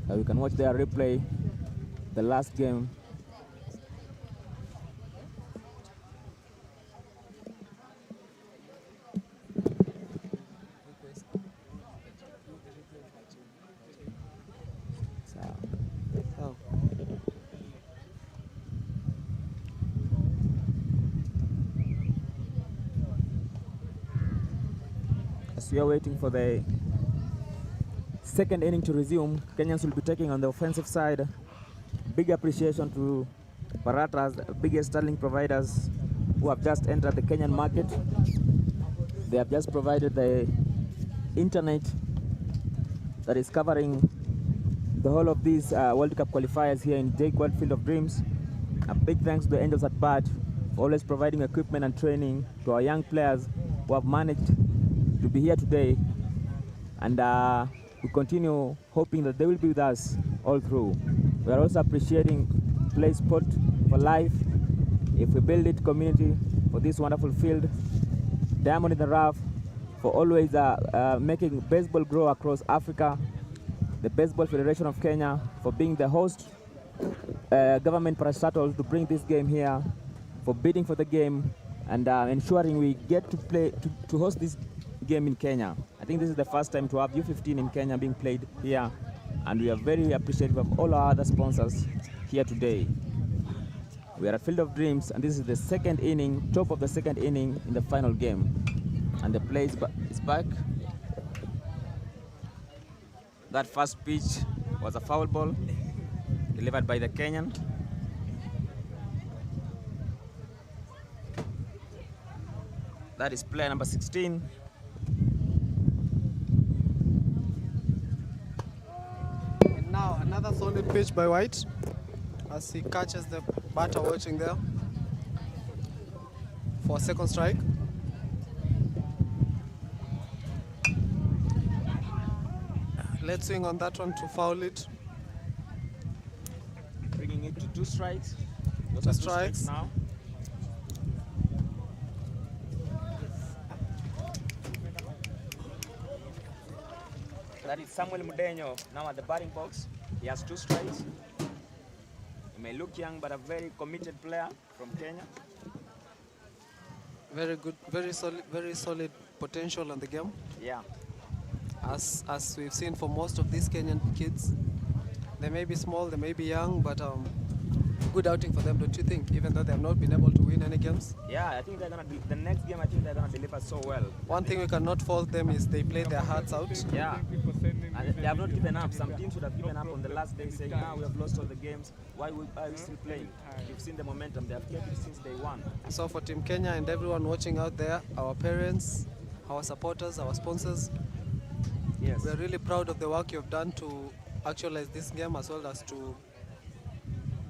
we can watch their replay, the last game. We are waiting for the second inning to resume. Kenyans will be taking on the offensive side. Big appreciation to Baratas, the biggest Starlink providers who have just entered the Kenyan market. They have just provided the internet that is covering the whole of these World Cup qualifiers here in JKUAT Field of Dreams. A big thanks to the Angels at Bat for always providing equipment and training to our young players who have managed to be here today, and we continue hoping that they will be with us all through. We are also appreciating Play Sport for Life, If We Build It community for this wonderful field, Diamond in the Rough for always making baseball grow across Africa, the Baseball Federation of Kenya for being the host government parastatals to bring this game here, for bidding for the game and ensuring we get to play to host this game in Kenya. I think this is the first time to have U15 in Kenya being played here and we are very appreciative of all our other sponsors here today. We are at Field of Dreams, and this is the second inning, top of the second inning in the final game. And the play is back. That first pitch was a foul ball delivered by the Kenyan. That is player number 16. And now another solid pitch by White as he catches the batter watching there for a second strike. Let's swing on that one to foul it. Bringing it to 2 strikes. Those Two are strikes now. That is Samuel Mudenyo now at the batting box. He has 2 strikes. He may look young, but a very committed player from Kenya. Very good, very solid potential in the game. Yeah. As we've seen for most of these Kenyan kids, they may be small, they may be young, but good outing for them, don't you think? Even though they have not been able to win any games. Yeah, I think they're gonna be the next game. I think they're gonna deliver so well. One thing we cannot fault them is they play their hearts out. Yeah, and they have not given up. Some teams would have given up on the last day, saying, "Now we have lost all the games. Why are we still playing?" You've seen the momentum. They have kept it since day one. So for Team Kenya and everyone watching out there, our parents, our supporters, our sponsors, Yes. we're really proud of the work you've done to actualize this game as well as to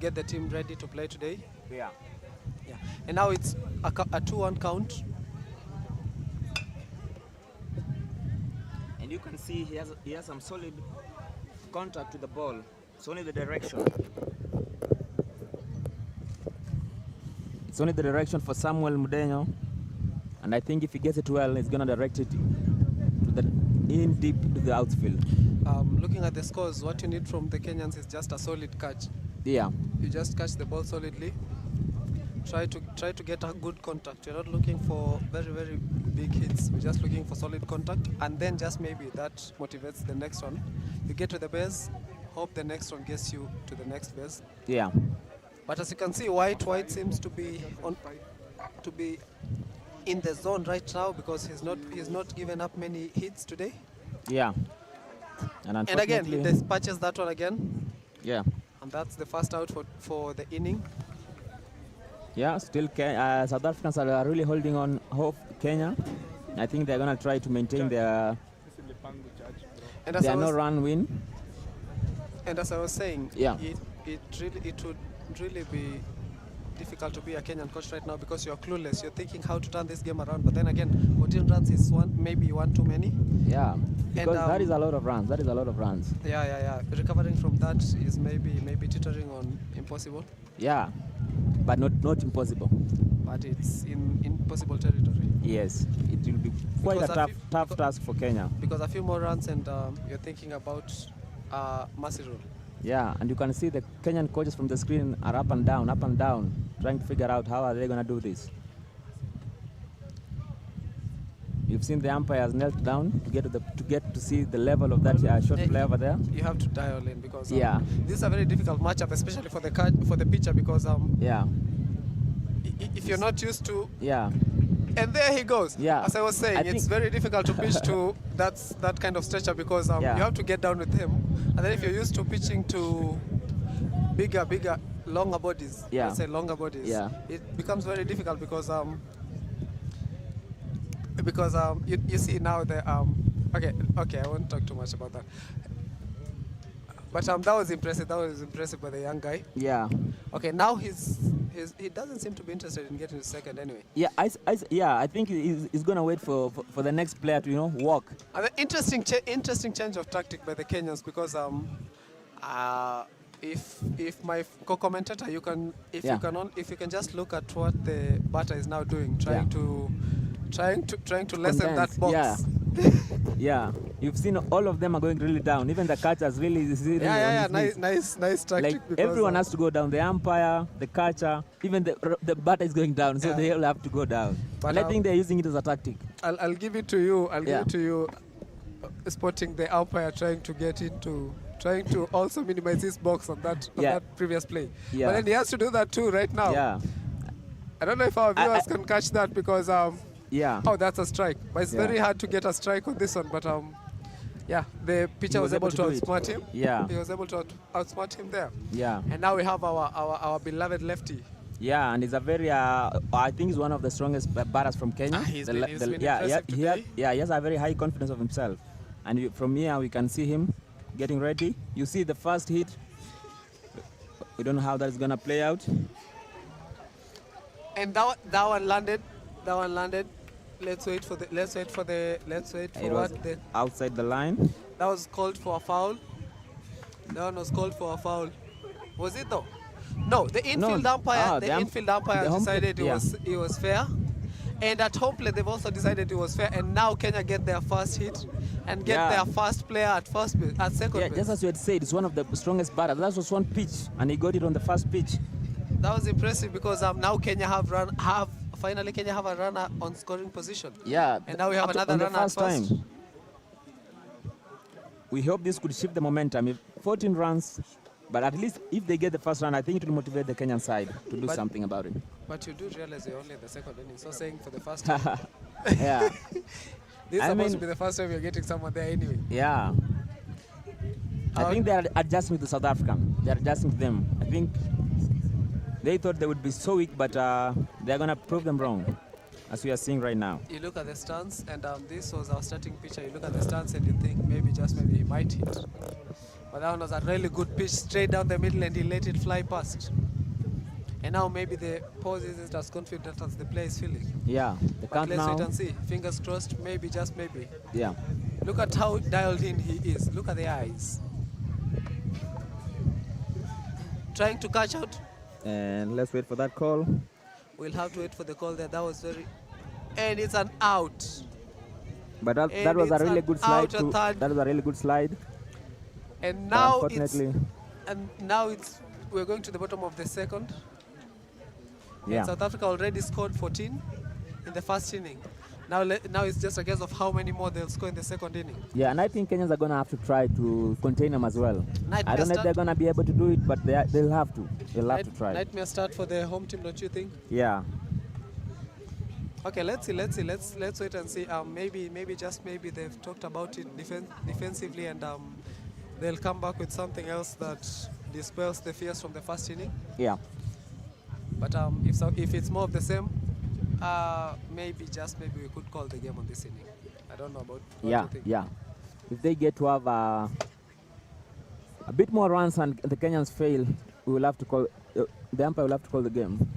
get the team ready to play today. Yeah. Yeah. And now it's a 2-1 count. And you can see he has some solid contact to the ball. It's only the direction. It's only the direction for Samuel Mudenyo. And I think if he gets it well, he's going to direct it to in deep to the outfield. Looking at the scores, what you need from the Kenyans is just a solid catch. Yeah. You just catch the ball solidly. Try to get a good contact. You're not looking for very big hits. We're just looking for solid contact, and then just maybe that motivates the next one. You get to the base, hope the next one gets you to the next base. Yeah. But as you can see, White seems to be in the zone right now because he's not given up many hits today. Yeah. And again, he dispatches that one again. Yeah. And that's the first out for the inning. Yeah, still South Africans are really holding on hope Kenya. I think they're going to try to maintain their no run win. And as I was saying, yeah, it would really be difficult to be a Kenyan coach right now because you're clueless. You're thinking how to turn this game around. But then again, 14 runs is maybe one too many. Yeah, because that is a lot of runs. That is a lot of runs. Yeah. Recovering from that is maybe teetering on impossible. Yeah, but not impossible. But it's in impossible territory. Yes, it will be quite a tough task for Kenya. Because a few more runs and you're thinking about mercy rule. Yeah, and you can see the Kenyan coaches from the screen are up and down, trying to figure out how are they going to do this. You've seen the umpires knelt down to get to see the level of that short play over there. You have to dial in because this is a very difficult matchup, especially for the pitcher because if you're not used to and there he goes. Yeah. As I was saying, it's very difficult to pitch to that kind of stretcher because you have to get down with him. And then if you're used to pitching to bigger, longer bodies, let's say longer bodies, it becomes very difficult because you see now the okay, I won't talk too much about that. But that was impressive. That was impressive by the young guy. Yeah. Okay, now he doesn't seem to be interested in getting to second anyway. Yeah, I think he's gonna wait for the next player to walk. And the interesting change of tactic by the Kenyans because if my co-commentator you can just look at what the batter is now doing, trying to lessen that box. Yeah, you've seen all of them are going really down. Even the catchers really nice tactic. Like everyone has to go down. The umpire, the catcher, even the batter is going down, so they all have to go down. But I think they're using it as a tactic. I'll give it to you. Give it to you. Spotting the umpire trying to get into trying to also minimize his box on that previous play. Yeah. But then he has to do that too right now. Yeah. I don't know if our viewers can catch that because yeah. Oh, that's a strike. But it's very hard to get a strike on this one. But yeah, the pitcher was able to outsmart him. Yeah. He was able to outsmart him there. Yeah. And now we have our beloved lefty. Yeah, and he's a very, I think he's one of the strongest batters from Kenya. He's been impressive today. He has a very high confidence of himself. And from here, we can see him getting ready. You see the first hit. We don't know how that's going to play out. And that one landed. That one landed. Let's wait for what outside the line. That was called for a foul. That one was called for a foul. Was it though? No, the infield umpire. The infield umpire decided it was fair. And at home plate, they've also decided it was fair. And now Kenya get their first hit and get their first player at second base. Just as you had said, it's one of the strongest batters. That was one pitch, and he got it on the first pitch. That was impressive because now Kenya finally Kenya have a runner on scoring position. Yeah. And now we have another runner at first. We hope this could shift the momentum. If 14 runs, but at least if they get the first run, I think it will motivate the Kenyan side to do something about it. But you do realize you're only in the second inning, so saying for the first time. Yeah. This is supposed to be the first time you're getting someone there anyway. Yeah. I think they are adjusting to the South African. They are adjusting to them. I think they thought they would be so weak, but they're going to prove them wrong, as we are seeing right now. You look at the stance, and this was our starting pitcher. You look at the stance and you think maybe he might hit. But that one was a really good pitch, straight down the middle, and he let it fly past. And now maybe the pause isn't as confident as the player is feeling. Yeah, the count let's now. wait and see. Fingers crossed, maybe, just maybe. Yeah. Look at how dialed in he is. Look at the eyes. Trying to catch out. And let's wait for that call. We'll have to wait for the call there. That was very... And it's an out. But that was a really good slide too. That was a really good slide. And now it's... we're going to the bottom of the second. Yeah. And South Africa already scored 14 in the first inning. Now it's just a guess of how many more they'll score in the second inning. Yeah, and I think Kenyans are going to have to try to contain them as well. I don't know if they're going to be able to do it, but they'll have to. They'll have to try. Nightmare start for the home team, don't you think? Yeah. Okay, let's see. Let's wait and see. Maybe just maybe they've talked about it defensively, and they'll come back with something else that dispels the fears from the first inning. Yeah. But if it's more of the same, maybe we could call the game on this inning. I don't know about what you think. Yeah. If they get to have a bit more runs and the Kenyans fail, we will have to call the umpire will have to call the game.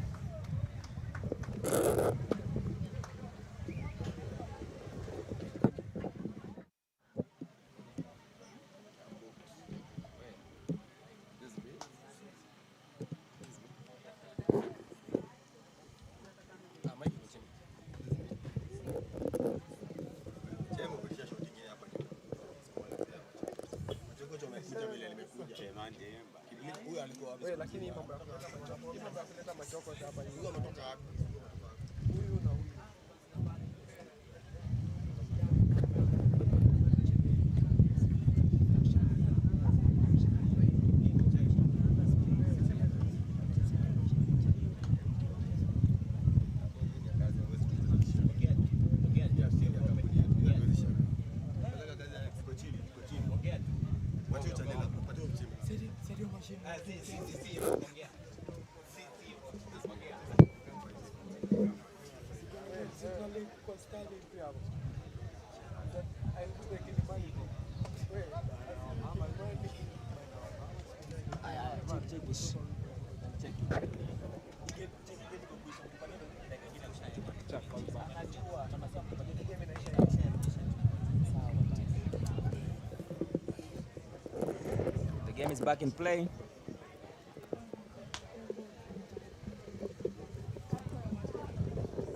The game is back in play.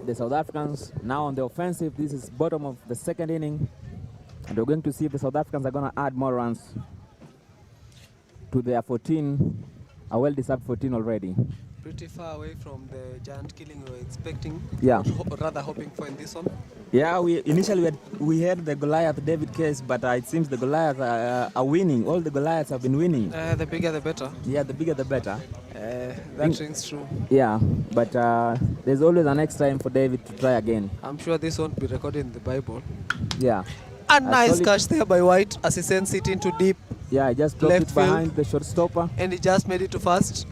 The South Africans now on the offensive. This is bottom of the second inning. And we're going to see if the South Africans are going to add more runs to their 14, a well-deserved 14 already. Pretty far away from the giant killing we were expecting, yeah, or rather hoping for in this one. Yeah, we had the Goliath David case, but it seems the Goliaths are winning. All the Goliaths have been winning. The bigger the better. Yeah, the bigger the better. That rings true. Yeah, but there's always an next time for David to try again. I'm sure this won't be recorded in the Bible. Yeah. A nice catch there by White as he sends it into deep. Yeah, he just dropped it behind the shortstopper. And he just made it to first.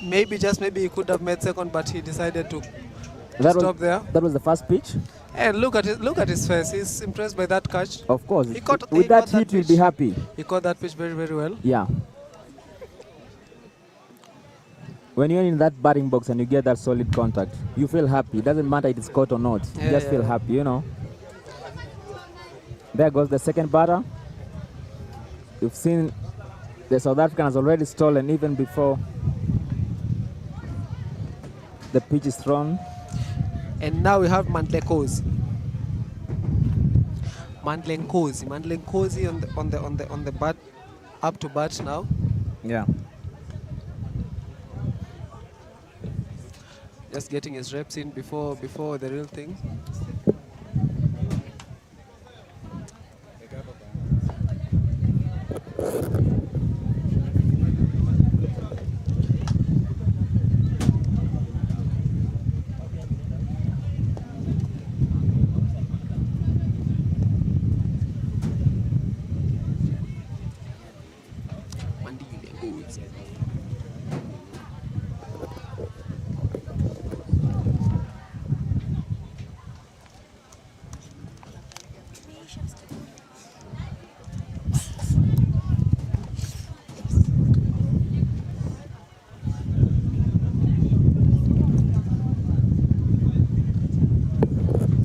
Maybe he could have made second, but he decided to stop there. That was the first pitch. And look at his face. He's impressed by that catch. Of course. With that hit, he'll be happy. He caught that pitch very, very well. Yeah. When you're in that batting box and you get that solid contact, you feel happy. It doesn't matter if it's caught or not. You just feel happy, you know. There goes the second batter. You've seen the South African has already stolen even before the pitch is thrown. And now we have Mandlenkosi. Mandlenkosi on the bat, up to bat now. Yeah. Just getting his reps in before the real thing.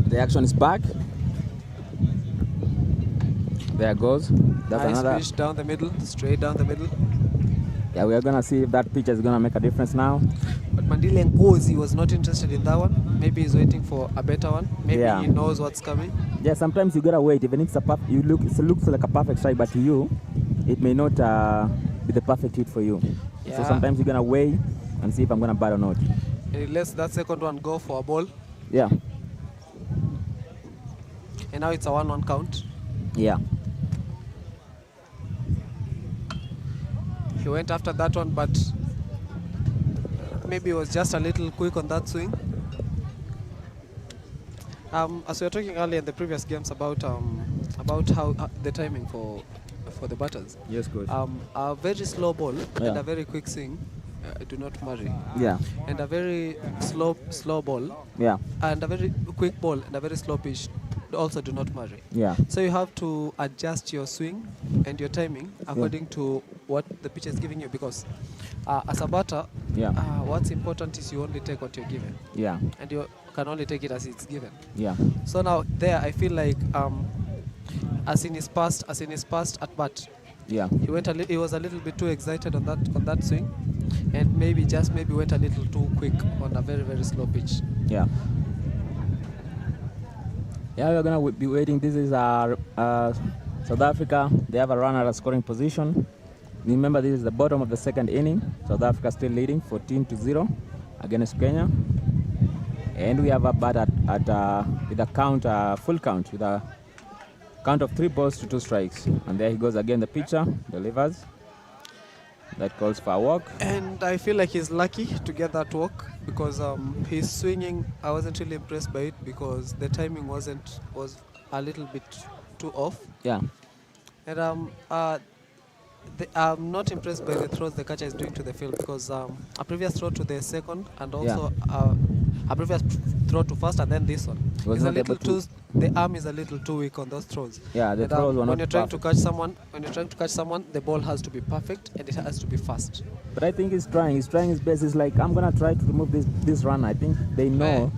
The action is back. There goes. That's nice another pitch down the middle, straight down the middle. Yeah, we are gonna see if that pitch is gonna make a difference now. But Mandlenkosi was not interested in that one. Maybe he's waiting for a better one. Maybe he knows what's coming. Yeah, sometimes you gotta wait. Even if it looks like a perfect strike, but to you, it may not be the perfect hit for you. Yeah. So sometimes you're gonna wait and see if I'm gonna bat or not. And he lets that second one go for a ball. Yeah. And now it's a 1-1 count. Yeah. He went after that one, but maybe he was just a little quick on that swing. As we were talking earlier in the previous games about how the timing for the batters. Yes, coach. A very slow ball and a very quick swing do not marry. Yeah. And a very slow ball. Yeah. And a very quick ball and a very slow pitch also do not marry. Yeah. So you have to adjust your swing and your timing according to what the pitch is giving you, because as a batter, what's important is you only take what you're given. Yeah. And you can only take it as it's given. Yeah. So now there, I feel like as in his past at bat. Yeah. He was a little bit too excited on that swing, and maybe went a little too quick on a very, very slow pitch. Yeah. Yeah, we're gonna be waiting. This is South Africa. They have a runner at a scoring position. Remember, this is the bottom of the second inning. South Africa still leading 14-0 against Kenya. And we have a bat with a count, full count, with a count of 3 balls to 2 strikes. And there he goes again, the pitcher delivers. That calls for a walk. And I feel like he's lucky to get that walk, because his swinging, I wasn't really impressed by it, because the timing was a little bit too off. Yeah. And I'm not impressed by the throws the catcher is doing to the field, because a previous throw to the second and also a previous throw to first and then this one is a little too. The arm is a little too weak on those throws. Yeah, the throws were not. When you're trying to catch someone, the ball has to be perfect and it has to be fast. But I think he's trying. He's trying his best. He's like, I'm gonna try to remove this run. I think they know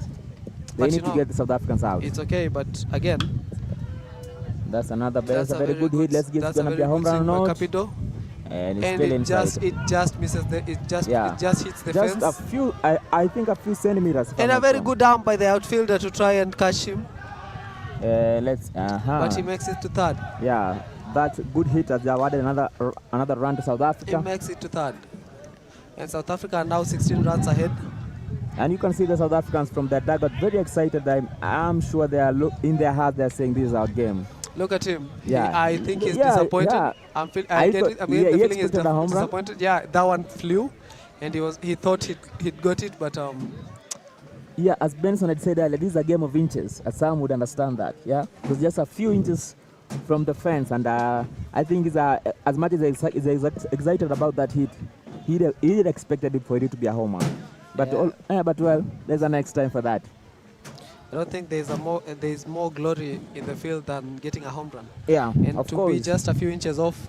they need to get the South Africans out. It's okay, but again. That's another that's a very good hit. Let's get gonna be a home run or not. And it just misses it just hits the fence. Just a few, I think a few centimeters. And a very good arm by the outfielder to try and catch him. But he makes it to third. Yeah, that good hit has awarded another run to South Africa. He makes it to third. And South Africa are now 16 runs ahead. And you can see the South Africans from their dugout very excited. I'm sure they are in their heart they're saying this is our game. Look at him. Yeah. I think he's disappointed. Yeah. I'm getting the feeling he's disappointed. Yeah, that one flew, and he thought he'd got it, but yeah, as Benson had said earlier, this is a game of inches. As some would understand that. Yeah, it was just a few inches from the fence, and I think he's as much as he's excited about that hit, he expected it for it to be a home run. But but well, there's a next time for that. I don't think there's more glory in the field than getting a home run. Yeah, and of to course. be just a few inches off.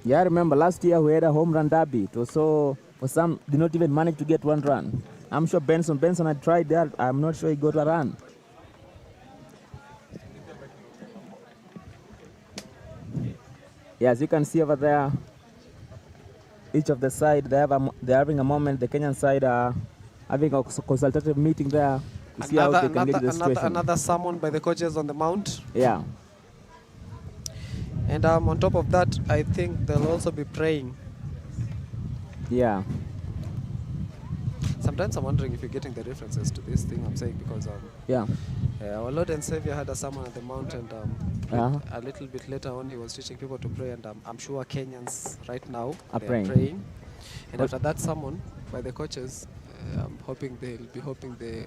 Yeah, I remember last year we had a home run derby. It was so for some did not even manage to get one run. I'm sure Benson had tried that. I'm not sure he got a run. Yeah, as you can see over there, each of the side they're having a moment. The Kenyan side are having a consultative meeting there to see how they can get the situation. Another summon by the coaches on the mount. Yeah. And on top of that, I think they'll also be praying. Yeah. Sometimes I'm wondering if you're getting the references to this thing I'm saying, because our Lord and Savior had a sermon at the mount, and a little bit later on he was teaching people to pray, and I'm sure Kenyans right now are praying. And after that sermon by the coaches, I'm hoping they'll be hoping the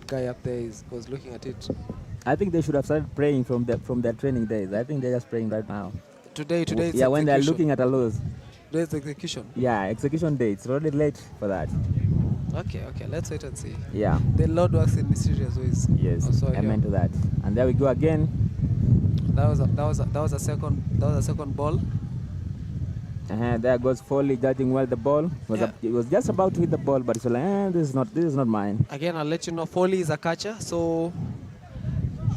guy up there was looking at it. I think they should have started praying from their training days. I think they're just praying right now. Today's yeah, when they're looking at a loss. Today's execution. Yeah, execution day. It's already late for that. Okay, let's wait and see. Yeah. The Lord works in mysterious ways. Yes, amen to that. And there we go again. That was a second ball. There goes Foley judging well the ball. It was just about to hit the ball, but it's like, this is not mine. Again, I'll let you know, Foley is a catcher, so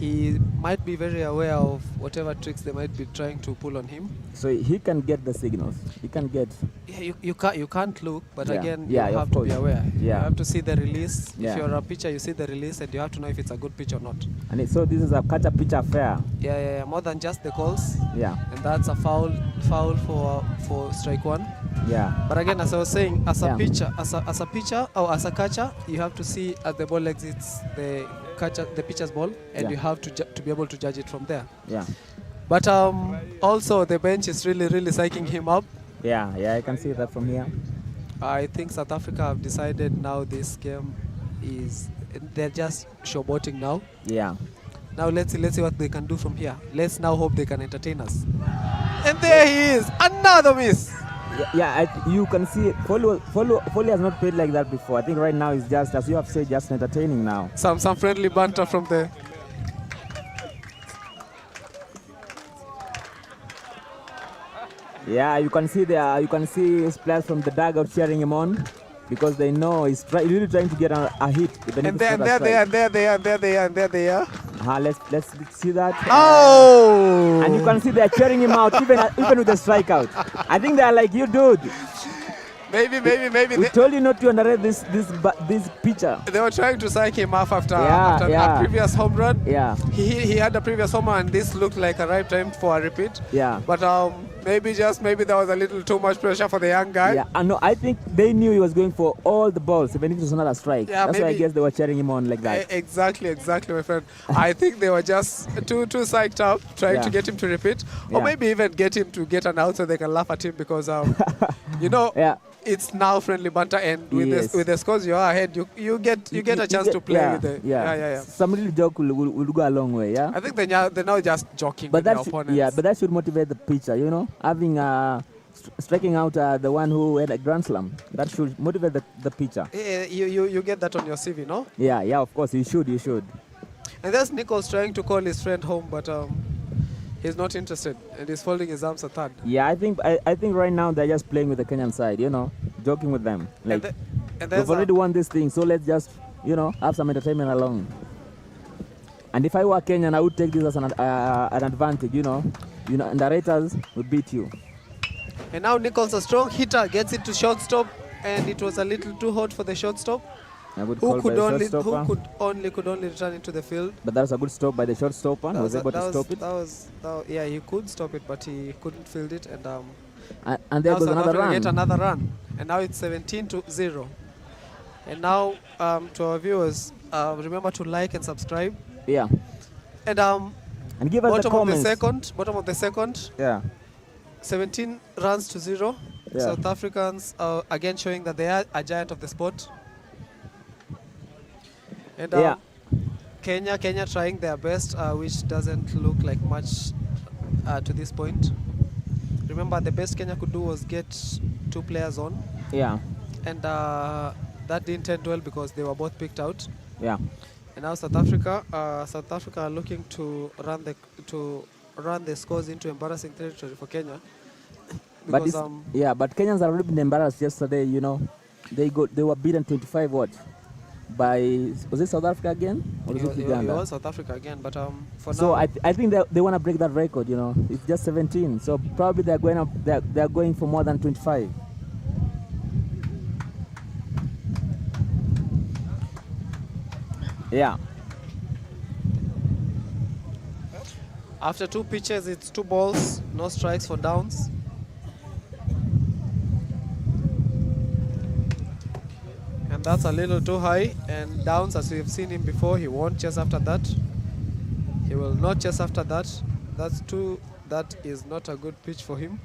he might be very aware of whatever tricks they might be trying to pull on him. So he can get the signals. He can get. Yeah, you can't look, but again, you yeah, have to be aware. Yeah. You have to see the release. Yeah. If you're a pitcher, you see the release, and you have to know if it's a good pitch or not. And so this is a catcher-pitcher affair. Yeah, more than just the calls. Yeah. And that's a foul for strike one. Yeah. But again, as I was saying, as a pitcher, as a pitcher or as a catcher, you have to see as the ball exits the pitcher's ball, and you have to be able to judge it from there. Yeah. But also the bench is really psyching him up. Yeah, I can see that from here. I think South Africa have decided now this game they're just showboating now. Yeah. Now let's see what they can do from here. Let's now hope they can entertain us. And there he is, another miss. Yeah, you can see Foley has not played like that before. I think right now he's just, as you have said, just entertaining now. Some friendly banter from the. Yeah, you can see his players from the dugout cheering him on, because they know he's really trying to get a hit. And there they are. Let's see that. Oh! And you can see they're cheering him out, even with the strikeout. I think they're like, you dude. Maybe. We told you not to underrate this pitcher. They were trying to psych him off after a previous home run. Yeah. He had a previous home run, and this looked like a right time for a repeat. Yeah. But maybe there was a little too much pressure for the young guy. Yeah. No, I think they knew he was going for all the balls, even if it was not a strike. Yeah, that's why I guess they were cheering him on like that. Exactly, my friend. I think they were just too psyched up, trying to get him to repeat, or maybe even get him to get an out so they can laugh at him, because it's now friendly banter, and with the scores you are ahead, you get a chance to play with the Some little joke will go a long way. Yeah. I think they're now just joking with their opponents. Yeah, but that should motivate the pitcher. Having striking out the one who had a grand slam, that should motivate the pitcher. You get that on your CV, no? Yeah, of course you should. And there's Nichols trying to call his friend home, but he's not interested, and he's folding his arms at third. Yeah, I think right now they're just playing with the Kenyan side, joking with them. Like, we've already won this thing, so let's just, have some entertainment along. And if I were Kenyan, I would take this as an advantage, underraters would beat you. And now Nichols, a strong hitter, gets it to shortstop, and it was a little too hot for the shortstop. Who could only return into the field. But that was a good stop by the shortstopper. He was able to stop it. He could stop it, but he couldn't field it. And there goes another run. Get another run. And now it's 17-0. And now, to our viewers, remember to like and subscribe. Yeah. And And give us the comments. bottom of the second, Yeah. 17 runs to 0. Yeah. South Africans again showing that they are a giant of the sport. And Yeah. Kenya trying their best, which doesn't look like much to this point. Remember, the best Kenya could do was get 2 players on. Yeah. And that didn't end well because they were both picked out. Yeah. And now South Africa are looking to run the scores into embarrassing territory for Kenya. Because, but Kenyans have already been embarrassed yesterday. You know, they were beaten 25 what by, was it South Africa again or was it Uganda? It was South Africa again, but for so now. I think they want to break that record. You know, it's just 17, so probably they're going for more than 25. Yeah. After 2 pitches, it's 2 balls, no strikes for downs. And that's a little too high. And Downs, as we've seen him before, he won't chase after that. He will not chase after that. That's 2. That is not a good pitch for him.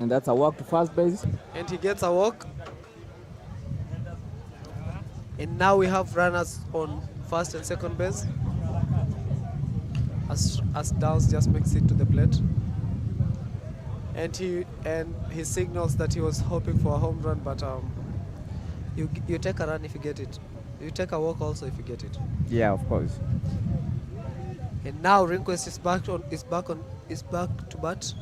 And that's a walk to first base. And he gets a walk. And now we have runners on first and second base. As Downs just makes it to the plate. And he signals that he was hoping for a home run, but you take a run if you get it. You take a walk also if you get it. Yeah, of course. And now Rehnquist is back to bat.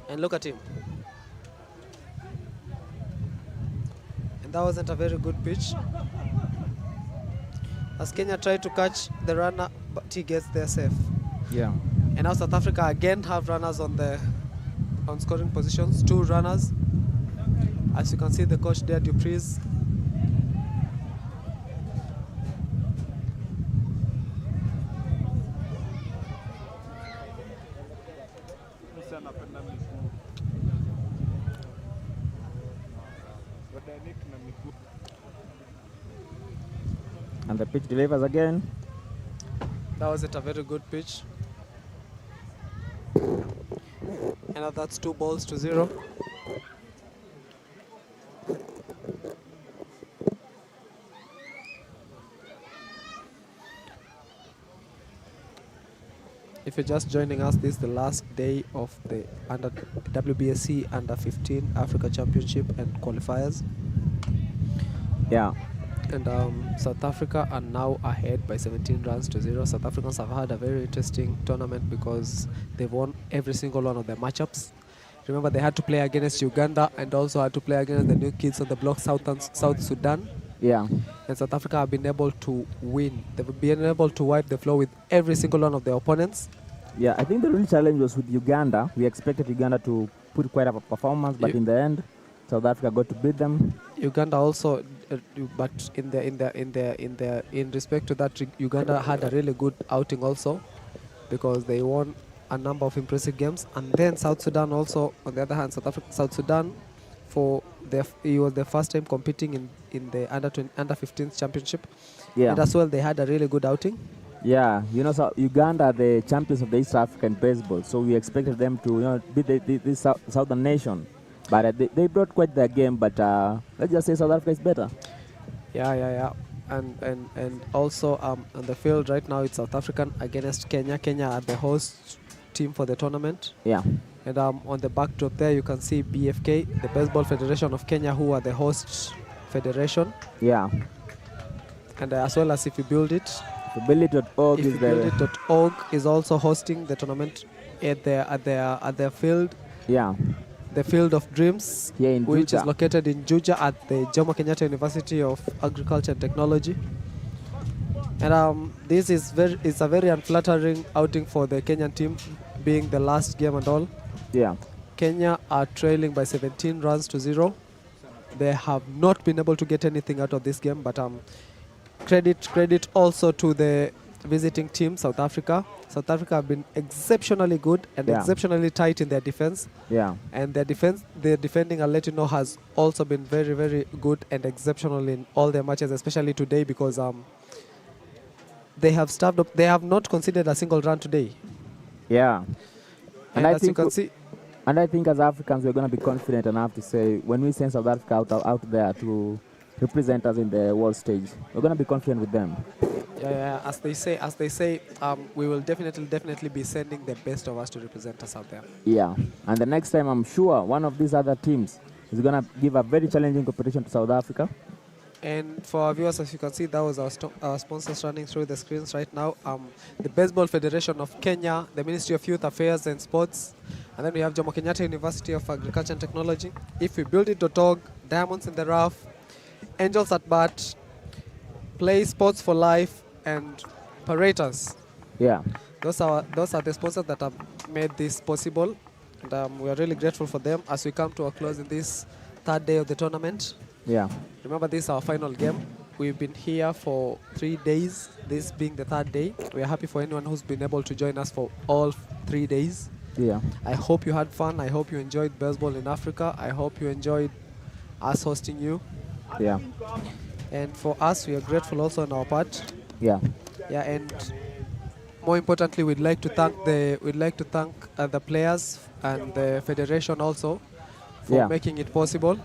And look at him. And that wasn't a very good pitch. As Kenya tried to catch the runner, but he gets there safe. Yeah. And now South Africa again have runners on scoring positions. 2 runners. As you can see, the coach there, Dupreez. And the pitch delivers again. That wasn't a very good pitch. And now that's 2 balls to 0. If you're just joining us, this is the last day of the WBSC Under 15 Africa Championship and Qualifiers. Yeah. And South Africa are now ahead by 17 runs to 0. South Africans have had a very interesting tournament because they've won every single one of their matchups. Remember, they had to play against Uganda and also had to play against the new kids on the block, South Sudan. Yeah. And South Africa have been able to win. They've been able to wipe the floor with every single one of their opponents. Yeah, I think the real challenge was with Uganda. We expected Uganda to put quite a performance, but in the end, South Africa got to beat them. Uganda also, but in respect to that, Uganda had a really good outing also, because they won a number of impressive games. And then South Sudan also, on the other hand, South Sudan, it was their first time competing in the under 15s championship. Yeah. And as well, they had a really good outing. Yeah, you know, so Uganda are the champions of the East African baseball, so we expected them to, beat this southern nation. But they brought quite their game, but let's just say South Africa is better. Yeah. And also on the field right now, it's South African against Kenya. Kenya are the host team for the tournament. Yeah. And on the backdrop there, you can see BFK, the Baseball Federation of Kenya, who are the host federation. Yeah. And as well as If You Build It. Ifyoubuildit.org is also hosting the tournament at their field. Yeah. The Field of Dreams, here in which Juja. is located in Juja at the Jomo Kenyatta University of Agriculture and Technology. And this is a very unflattering outing for the Kenyan team, being the last game and all. Yeah. Kenya are trailing by 17 runs to 0. They have not been able to get anything out of this game, but credit also to the visiting team, South Africa. South Africa have been exceptionally good and Yeah. exceptionally tight in their defense. Yeah. And their defending, I'll let you know, has also been very, very good and exceptional in all their matches, especially today, because they have staffed up. They have not conceded a single run today. Yeah. And as you can see, and I think as Africans, we're going to be confident enough to say when we send South Africa out there to represent us in the world stage, we're going to be confident with them. yeah, as they say, we will definitely be sending the best of us to represent us out there. Yeah. And the next time, I'm sure one of these other teams is going to give a very challenging competition to South Africa. And for our viewers, as you can see, that was our sponsors running through the screens right now. The Baseball Federation of Kenya, the Ministry of Youth Affairs and Sports, and then we have Jomo Kenyatta University of Agriculture and Technology, ifwebuildit.org, Diamonds in the Rough, Angels at Bat, Play Sports for Life, and Parators. Yeah. Those are the sponsors that have made this possible, and we are really grateful for them as we come to a close in this third day of the tournament. Yeah. Remember, this is our final game. We've been here for 3 days, this being the third day. We are happy for anyone who's been able to join us for all 3 days. Yeah. I hope you had fun. I hope you enjoyed baseball in Africa. I hope you enjoyed us hosting you. Yeah. And for us, we are grateful also on our part. Yeah. Yeah, and more importantly, we'd like to thank the players and the federation also for making it possible.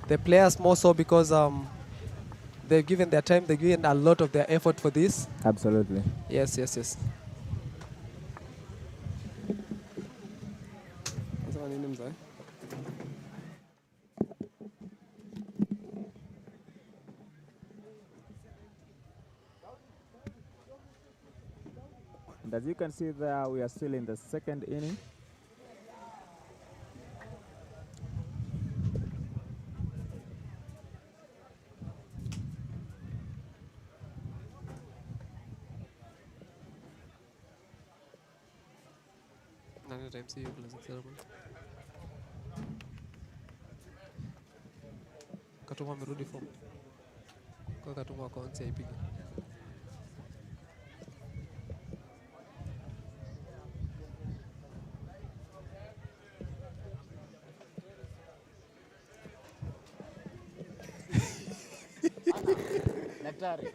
The players more so because they've given their time, they've given a lot of their effort for this. Absolutely. Yes. And as you can see there, we are still in the second inning. Katuma amerudi form. Kwa Katuma akaanza ipige. Daktari.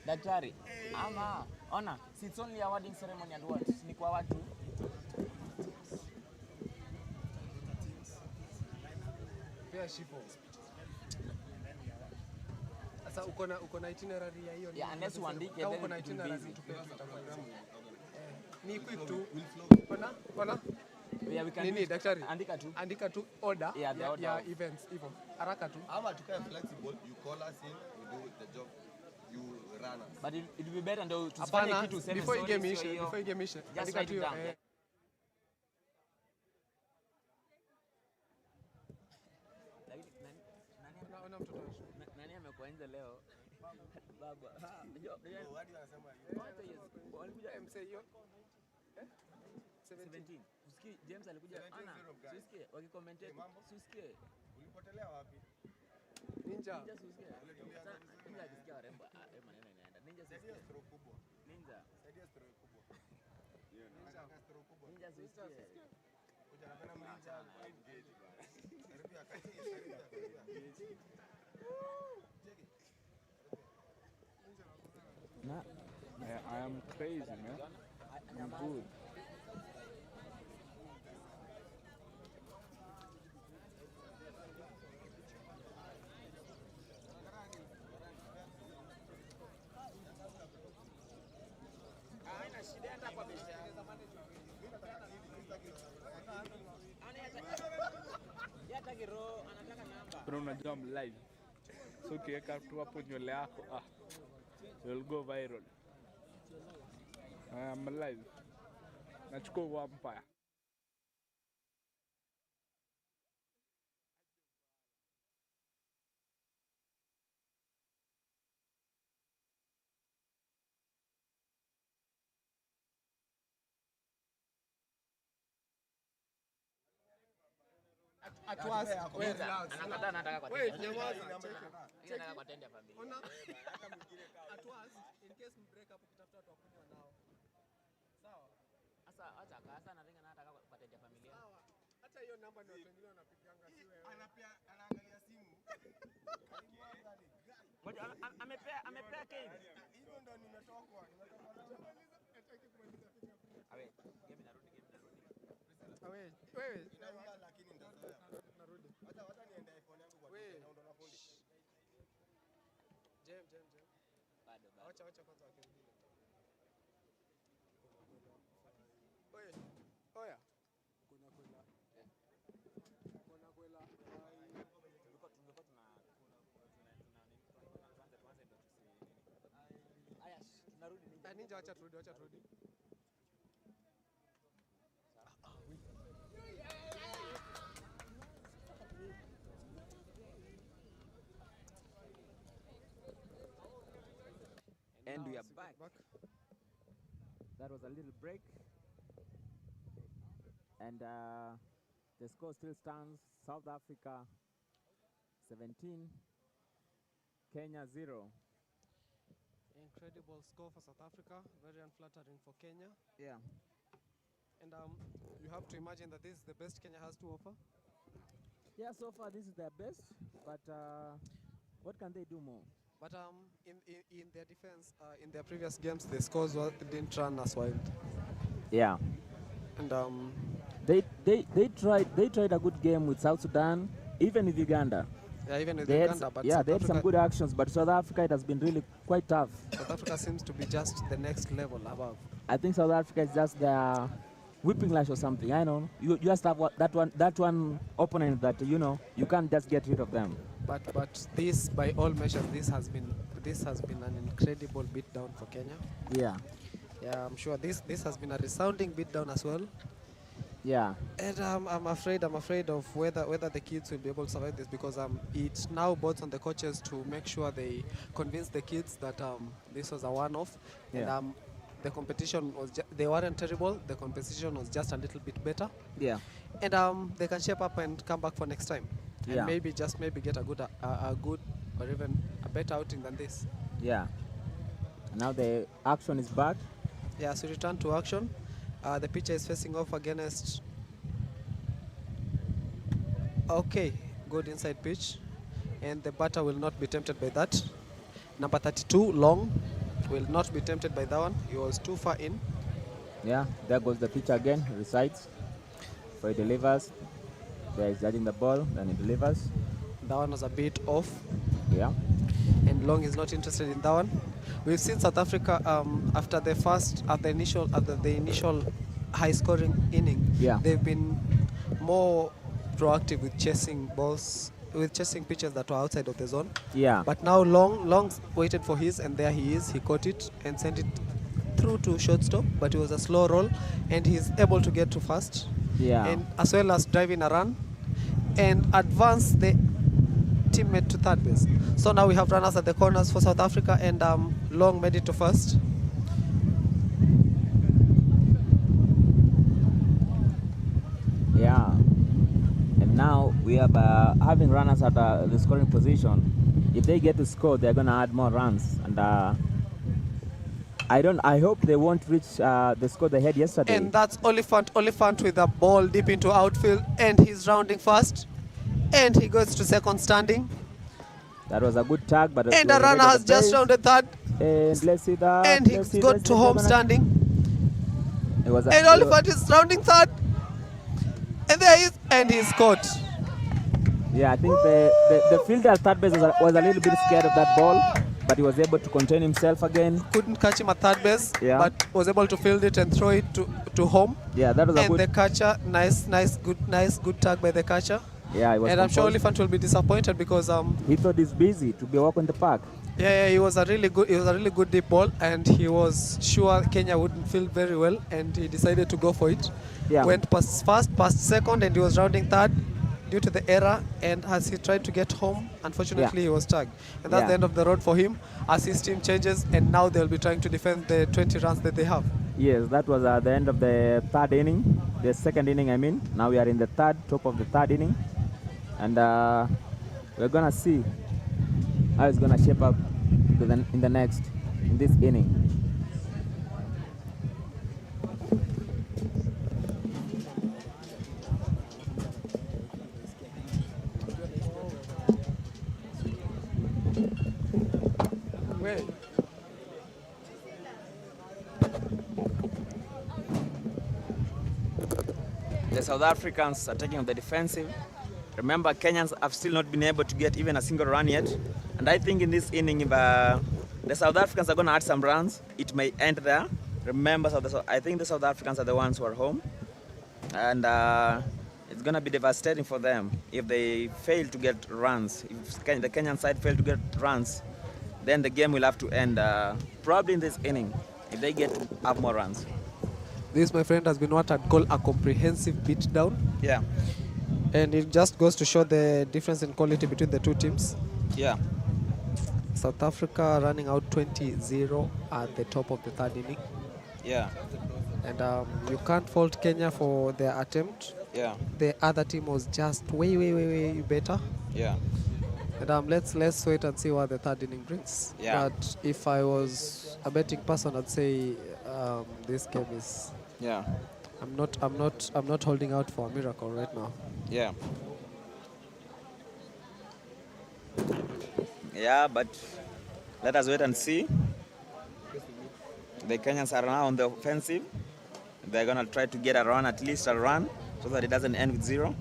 Daktari. Ama, ona, it's only a wedding ceremony and what? Ni kwa watu. Pia shipo. Sasa uko na itinerary ya hiyo. Yeah, unless uandike then uko na itinerary tupe programu. Ni quick tu. Ona? Yeah, we can. Nini daktari? Andika tu Order order ya events hivyo. Haraka tu. Ama tukae flexible, you call us in, we do the job, you run us. But it will be better ndio tusifanye kitu useme before you game issue. Andika tu. Nani amekuwa nje leo? Baba. Wadi wanasema walikuja MC hiyo. 17. Usikie James alikuja ana. Usikie wakikomentate. Usikie. ulipotelea wapi? Ninja usikie. Ninja akisikia warembo maneno inaenda. Ninja saidia stroke kubwa. Ninja Saidia stroke kubwa. Ninja ana stroke kubwa. Ninja usikie. Kuja na mninja engage bana. Karibia kati. I am crazy, man. I'm good. Pero unajua I'm live. So ukiweka tu hapo nywele yako, you'll go viral. I am live. Nachukua vampire. At worst. Anakataa nataka kwa Wait, tenda. nyamaza. Nataka kwa tenda ya familia. Ona. At worst, in case mbreak up ukitafuta watu wa kunywa nao. Sawa. Sasa acha kasa na ringa nataka kwa tenda ya familia. Sawa. Hata hiyo namba ni watu wengine wanapiganga si wewe. Anaangalia simu. Ngoja amepea game. Hiyo ndo nimetokwa. Awe, game inarudi. Wewe. Inaingia lakini nitazoea. Narudi. Wacha niende iPhone yangu kwa Wewe. na ndo nafundi. Jem. Bado. Acha kwanza wakirudi. Oya. Kuna kwela. Tungekuwa Aya, tunarudi ninja. Ninja, acha turudi. And we are back. That was a little break. And the score still stands. South Africa 17, Kenya 0. Incredible score for South Africa. Very unflattering for Kenya. Yeah. And you have to imagine that this is the best Kenya has to offer. Yeah, so far this is their best, but what can they do more? But in their defense, in their previous games, the scores didn't run as wild. Yeah. And they tried a good game with South Sudan, even with Uganda. yeah, even with They Uganda, had, but yeah, South they had some Africa, good actions, but South Africa, it has been really quite tough. South Africa seems to be just the next level above. I think South Africa is just their whipping lash or something. I know. You just have that one opponent that you can't just get rid of them. But this, by all measures, this has been an incredible beatdown for Kenya. Yeah. Yeah, I'm sure this has been a resounding beatdown as well. Yeah. And I'm afraid of whether the kids will be able to survive this, because it now bodes on the coaches to make sure they convince the kids that this was a one-off. Yeah. And the competition was they weren't terrible. The competition was just a little bit better. Yeah. And they can shape up and come back for next time. And Yeah. maybe get a good or even a better outing than this. Yeah. Now the action is back. Yeah, so return to action. The pitcher is facing off against. Okay, good inside pitch, and the batter will not be tempted by that. Number 32, Long, will not be tempted by that one. He was too far in. Yeah. There goes the pitcher again. He recites. So he delivers. There is judging the ball. Then he delivers. That one was a bit off, Yeah. and Long is not interested in that one. We've seen South Africa after the initial high-scoring inning. Yeah. They've been more proactive with chasing balls, with chasing pitches that were outside of the zone. Yeah. But now Long waited for his, and there he is. He caught it and sent it through to shortstop, but it was a slow roll, and he's able to get to first. Yeah. And as well as driving a run and advance the teammate to third base. So now we have runners at the corners for South Africa, and Long made it to first. Yeah. And now we are having runners at the scoring position. If they get to score, they're gonna add more runs. And I hope they won't reach the score they had yesterday. And that's Oliphant with the ball deep into outfield, and he's rounding first, and he goes to second standing. That was a good tag, but And the runner has just rounded third, And let's see that. and he's got to home standing. It was And Oliphant is rounding third, and there he is, and he's caught. Yeah, I think the fielder at third base was a little bit scared of that ball, but he was able to contain himself again. Couldn't catch him at third base, Yeah. but was able to field it and throw it to home. Yeah, that was a And the good. catcher, nice, good tag by the catcher. Yeah, it was. And I'm sure composed. Oliphant will be disappointed because He thought he's busy to be walking the park. yeah, it was a really good deep ball, and he was sure Kenya wouldn't field very well, and he decided to go for it. Yeah. Went past first, past second, and he was rounding third due to the error. And as he tried to get home, unfortunately he was tagged. And that's Yeah. the end of the road for him as his team changes, and now they'll be trying to defend the 20 runs that they have. Yes, that was the end of the third inning. The second inning, I mean. Now we are in the top of the third inning. and we're gonna see how it's gonna shape up in this inning. Wait. The South Africans are taking on the defensive. Remember, Kenyans have still not been able to get even a single run yet. And I think in this inning, if the South Africans are going to add some runs, it may end there. Remember, I think the South Africans are the ones who are home. And it's going to be devastating for them if they fail to get runs. If the Kenyan side fail to get runs, then the game will have to end probably in this inning if they get to have more runs. This, my friend, has been what I'd call a comprehensive beatdown. Yeah. And it just goes to show the difference in quality between the two teams. Yeah. South Africa running out 20-0 at the top of the third inning. Yeah. And you can't fault Kenya for their attempt. Yeah. The other team was just way better. Yeah. And let's wait and see what the third inning brings. Yeah. But if I was a betting person, I'd say this game is. Yeah. I'm not holding out for a miracle right now. Yeah. Yeah, but let us wait and see. The Kenyans are now on the offensive. They're going to try to get a run, at least a run, so that it doesn't end with 0.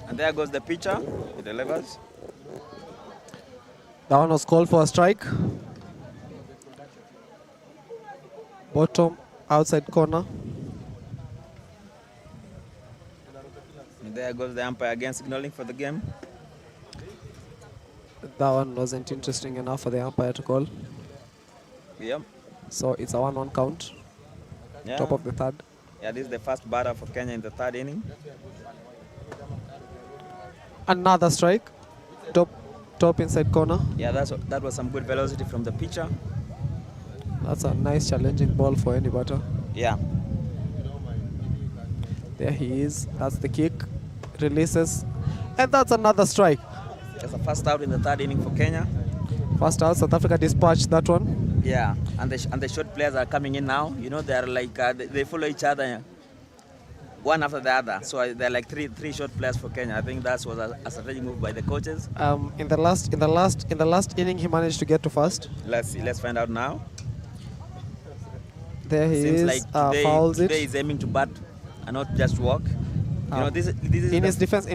And there goes the pitcher. He delivers. That one was called for a strike. Bottom outside corner. And there goes the umpire again signaling for the game. That one wasn't interesting enough for the umpire to call. Yep. So it's a 1-1 count. Yeah. Top of the third. Yeah, this is the first batter for Kenya in the third inning. Another strike. Top inside corner. Yeah, that was some good velocity from the pitcher. That's a nice challenging ball for any batter. Yeah. There he is. That's the kick. Releases. And that's another strike. That's the first out in the third inning for Kenya. First out, South Africa dispatched that one. Yeah, and the short players are coming in now. You know, they're like they follow each other, one after the other. So they're like three short players for Kenya. I think that was a strategic move by the coaches. In the last inning, he managed to get to first. Let's see. Let's find out now. There he Seems is. like Fouls today it. is aiming to bat and not just walk. You know, this is In his defense,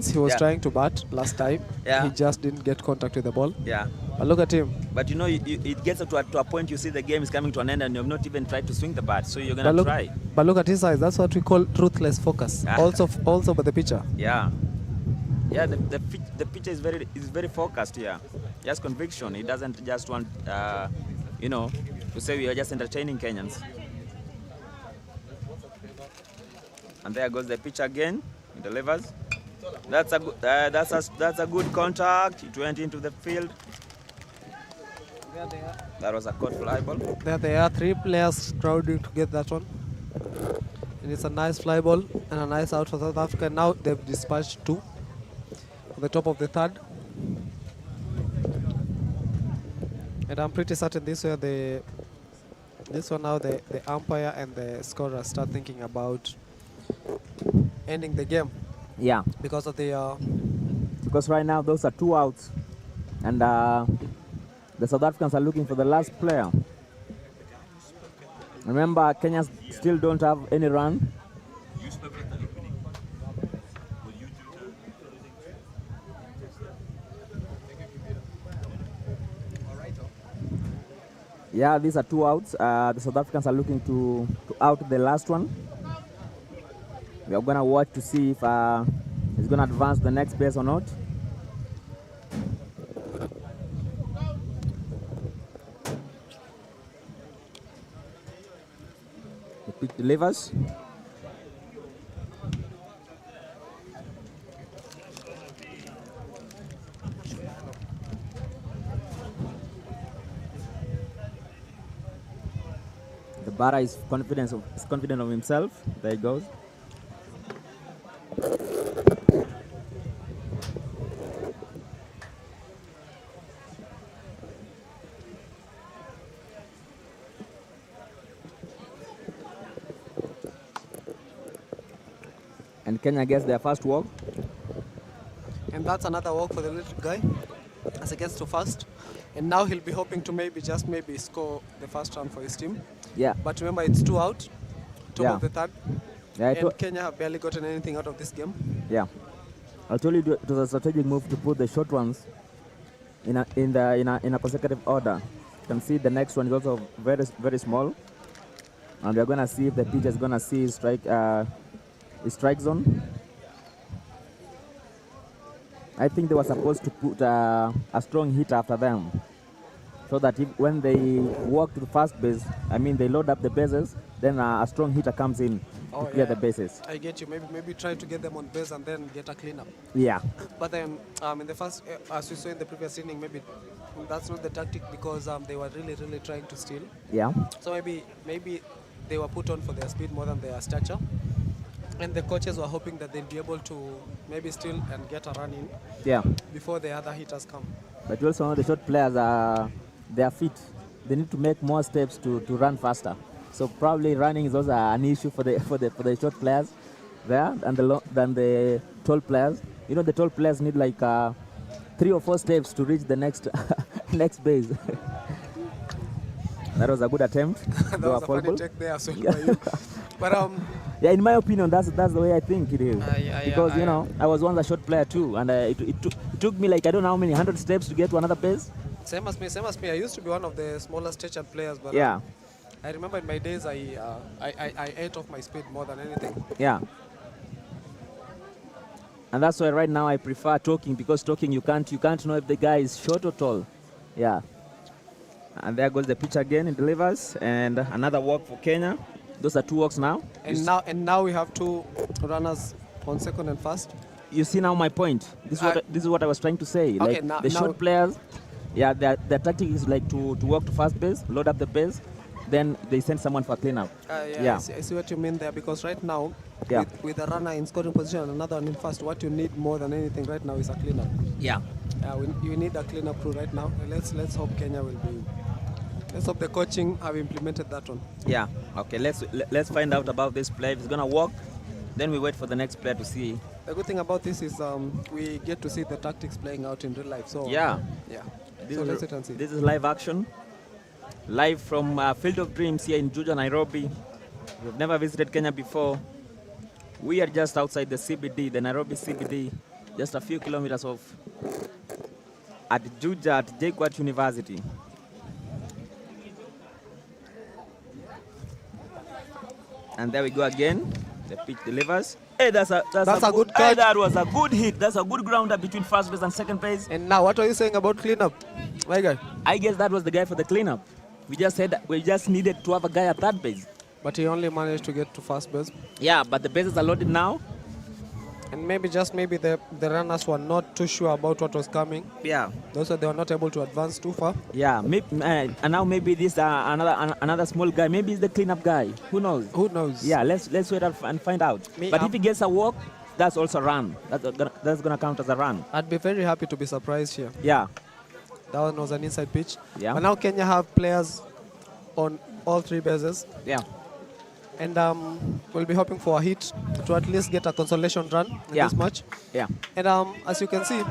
he was Yeah. trying to bat last time. Yeah. He just didn't get contact with the ball. Yeah. But look at him. But you know, it gets to a point you see the game is coming to an end and you have not even tried to swing the bat. So you're But gonna look, try. but look at his eyes. That's what we call ruthless focus. Ah. Also by the pitcher. Yeah. Yeah, the pitcher is very focused here. He has conviction. He doesn't just want you know, to say we are just entertaining Kenyans. And there goes the pitcher again. He delivers. That's a good contact. It went into the field. That was a caught fly ball. There they are, 3 players crowding to get that one. And it's a nice fly ball and a nice out for South Africa. Now they've dispatched 2 on the top of the third. And I'm pretty certain this one now the umpire and the scorer start thinking about ending the game Yeah. because of the Because right now those are 2 outs. And the South Africans are looking for the last player. Remember, Kenya still don't have any run. Yeah, these are 2 outs. The South Africans are looking to out the last one. We are going to watch to see if he's going to advance the next base or not. The pitch delivers. The Bara is confident of himself. There he goes. And Kenya gets their first walk. And that's another walk for the little guy as he gets to first. And now he'll be hoping to maybe score the first run for his team. Yeah. But remember, it's 2 out, top Yeah. of the third. Yeah, And Kenya have barely gotten anything out of this game. yeah. I told you it was a strategic move to put the short ones in a consecutive order. You can see the next one is also very small, and we're gonna see if the pitcher is gonna see his strike zone. I think they were supposed to put a strong hit after them, so that when they walk to the first base, I mean they load up the bases, then a strong hitter comes in to clear the bases. I get you. Maybe try to get them on base and then get a cleanup. Yeah. But then in the first, as we saw in the previous inning, maybe that's not the tactic because they were really trying to steal. Yeah. So maybe they were put on for their speed more than their stature. And the coaches were hoping that they'll be able to maybe steal and get a run in before the other hitters come. But you also know the short players are their feet. They need to make more steps to run faster. So probably running is also an issue for the short players there than the tall players. You know the tall players need like 3 or 4 steps to reach the next next base. That was a good attempt. That was a funny take there, so but yeah, in my opinion, that's the way I think it is. Because you know, I was once a short player too, and it took me like I don't know how many 100 steps to get to another base. Same as me. I used to be one of the smaller statured players, but yeah, I remember in my days I ate off my speed more than anything. Yeah. And that's why right now I prefer talking, because talking you can't know if the guy is short or tall. Yeah. And there goes the pitch again, it delivers, and another walk for Kenya. Those are 2 walks now. And now we have 2 runners on second and first. You see now my point. This is what I was trying to say. Okay, like the short players, yeah, their tactic is like to walk to first base, load up the base, then they send someone for cleanup. I see what you mean there, because right now, with a runner in scoring position and another one in first, what you need more than anything right now is a cleanup. Yeah. You need a cleanup crew right now. Let's hope Kenya will be. Let's hope the coaching have implemented that one. Yeah. Okay. Let's find out about this player. If he's gonna walk, then we wait for the next player to see. The good thing about this is we get to see the tactics playing out in real life. So yeah. So let's wait and see. This is live action, live from Field of Dreams here in Juja, Nairobi. We've never visited Kenya before. We are just outside the CBD, the Nairobi CBD, just a few kilometers off at Juja at JKUAT University. And there we go again. The pitch delivers. Hey, that's a good catch. Hey, that was a good hit. That's a good grounder between first base and second base. And now, what are you saying about cleanup, my guy? I guess that was the guy for the cleanup. We just said we just needed to have a guy at third base. But he only managed to get to first base. Yeah, but the bases are loaded now. And maybe the runners were not too sure about what was coming. Yeah. Also, they were not able to advance too far. Yeah, and now maybe this another small guy. Maybe it's the cleanup guy. Who knows? Who knows? Yeah, let's wait and find out. But if he gets a walk, that's also a run. That's gonna count as a run. I'd be very happy to be surprised here. Yeah. That one was an inside pitch. Yeah. But now Kenya have players on all 3 bases. Yeah. And we'll be hoping for a hit to at least get a consolation run in this match. Yeah. And as you can see,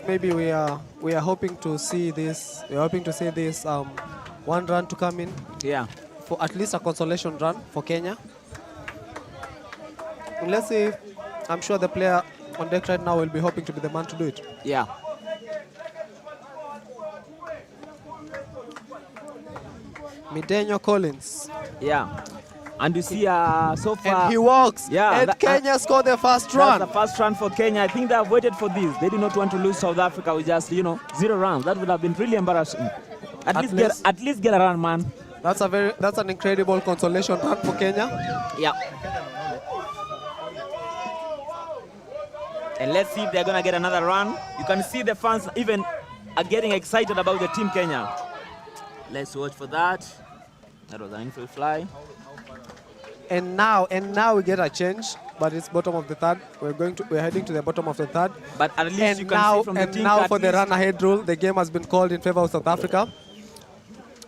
maybe we are hoping to see this. We are hoping to see this 1 run to come in. Yeah. For at least a consolation run for Kenya. And let's see. I'm sure the player on deck right now will be hoping to be the man to do it. Yeah. Midenyo Collins. Yeah. And you see so far. And he walks. Yeah. And Kenya scored the first run. That's the first run for Kenya. I think they have waited for this. They did not want to lose South Africa with just 0 runs. That would have been really embarrassing. At least get a run, man. That's an incredible consolation run for Kenya. Yeah. And let's see if they're gonna get another run. You can see the fans even are getting excited about the Team Kenya. Let's watch for that. That was an infield fly. And now we get a change, but it's bottom of the third. We're heading to the bottom of the third. But at least And you can see from the team now at for the least- run ahead rule, the game has been called in favor of South Africa.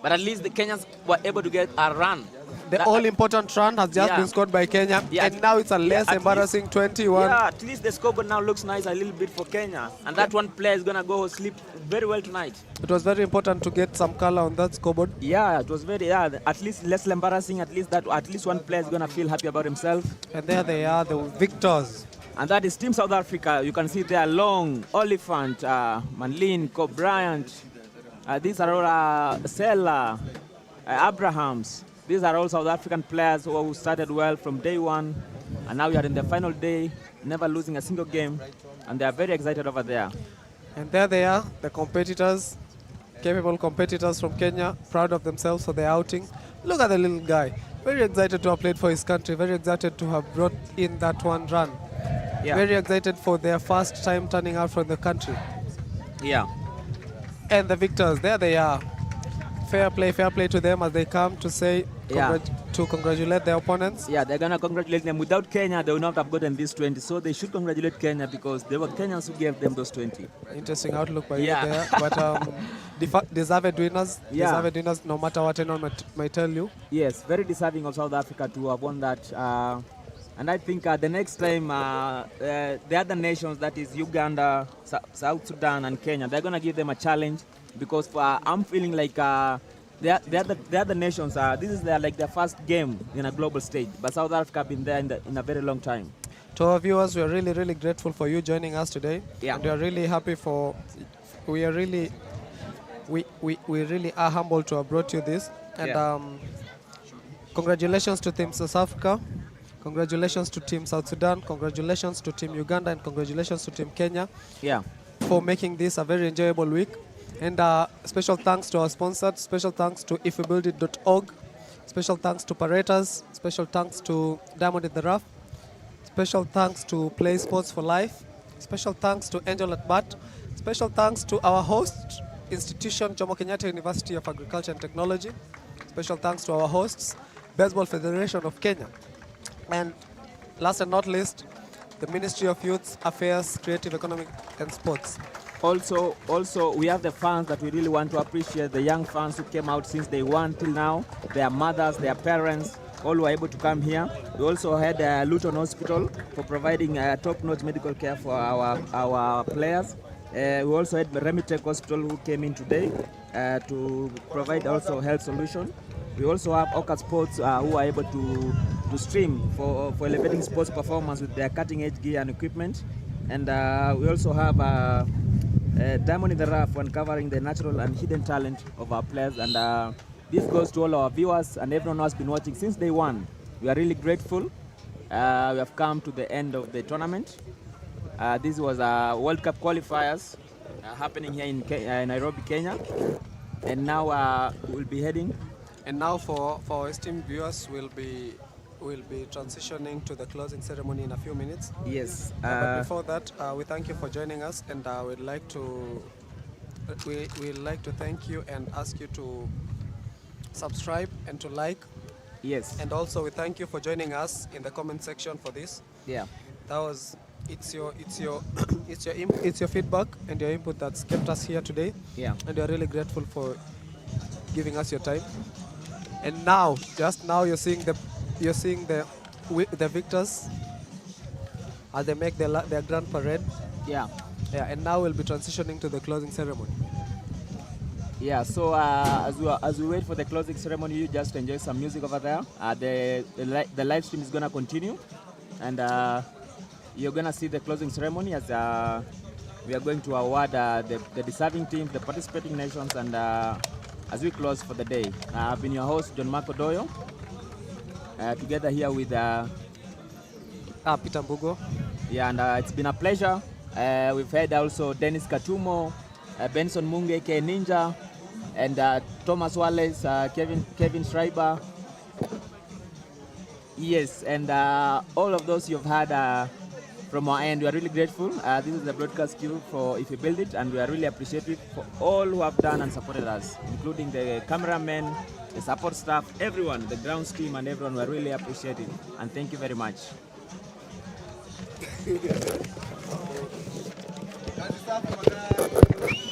But at least the Kenyans were able to get a run. The That- all-important run has just Yeah. been scored by Kenya, Yeah. and now it's a less at embarrassing 21. Yeah, at least the scoreboard now looks nice a little bit for Kenya. And that one player is gonna go sleep very well tonight. It was very important to get some color on that scoreboard. Yeah, it was very, at least less embarrassing. At least one player is gonna feel happy about himself. And there they are, the victors. And that is Team South Africa. You can see there Long, Oliphant, Manlin, Cobb Bryant. These are all Sela, Abrahams. These are all South African players who started well from day one. And now we are in the final day, never losing a single game. And they are very excited over there. And there they are, the competitors, capable competitors from Kenya, proud of themselves for their outing. Look at the little guy, very excited to have played for his country, very excited to have brought in that one run. Yeah. Very excited for their first time turning out from the country. Yeah. And the victors, there they are. Fair play to them as they come to say, Yeah. to congratulate their opponents. Yeah, they're going to congratulate them. Without Kenya, they would not have gotten these 20. So they should congratulate Kenya because they were Kenyans who gave them those 20. Interesting outlook by Yeah. you there. But deserved winners, Yeah. deserved winners no matter what anyone might tell you. Yes, very deserving of South Africa to have won that. And I think the next time, the other nations, that is Uganda, South Sudan, and Kenya, they're going to give them a challenge because I'm feeling like the other nations, this is like their first game in a global stage. But South Africa have been there in a very long time. To our viewers, we are really, really grateful for you joining us today. Yeah. And we are really happy we really are humbled to have brought you this. And Yeah. Congratulations to Team South Africa. Congratulations to Team South Sudan. Congratulations to Team Uganda. And congratulations to Team Kenya Yeah. for making this a very enjoyable week. And special thanks to our sponsors. Special thanks to ifwebuildit.org. Special thanks to Paretas. Special thanks to Diamond in the Rough. Special thanks to Play Sports for Life. Special thanks to Angel at Bat. Special thanks to our host institution, Jomo Kenyatta University of Agriculture and Technology. Special thanks to our hosts, Baseball Federation of Kenya. And last and not least, the Ministry of Youth Affairs, Creative Economy and Sports. Also, we have the fans that we really want to appreciate, the young fans who came out since day one till now, their mothers, their parents, all were able to come here. We also had Luton Hospital for providing top-notch medical care for our players. We also had Remitech Hospital who came in today to provide also health solution. We also have Oka Sports who are able to stream for elevating sports performance with their cutting-edge gear and equipment. And we also have Diamond in the Rough for uncovering the natural and hidden talent of our players. And this goes to all our viewers and everyone who has been watching since day one. We are really grateful. We have come to the end of the tournament. This was World Cup qualifiers happening here in Nairobi, Kenya. And now we'll be heading. And now for our esteemed viewers, we'll be transitioning to the closing ceremony in a few minutes. Yes. But before that, we thank you for joining us, and we'd like to thank you and ask you to subscribe and to like. Yes. And also we thank you for joining us in the comment section for this. Yeah. It's your feedback and your input that's kept us here today. Yeah. And we are really grateful for giving us your time. And now, just now, you're seeing the victors as they make their grand parade. Yeah. Yeah. And now we'll be transitioning to the closing ceremony. Yeah, so as we wait for the closing ceremony, you just enjoy some music over there. The live stream is going to continue, and you're going to see the closing ceremony as we are going to award the deserving teams, the participating nations, and as we close for the day. I've been your host, John Marco Doyo, together here with Peter Mbugo. Yeah, and it's been a pleasure. We've had also Dennis Katumo, Benson Munge, aka Ninja, and Thomas Wallace, Kevin Schreiber. Yes, and all of those you've had from our end, we are really grateful. This is the broadcast queue for If You Build It, and we are really appreciative for all who have done and supported us, including the cameramen, the support staff, everyone, the grounds team, and everyone. We are really appreciative, and thank you very much. Kazi safi magari.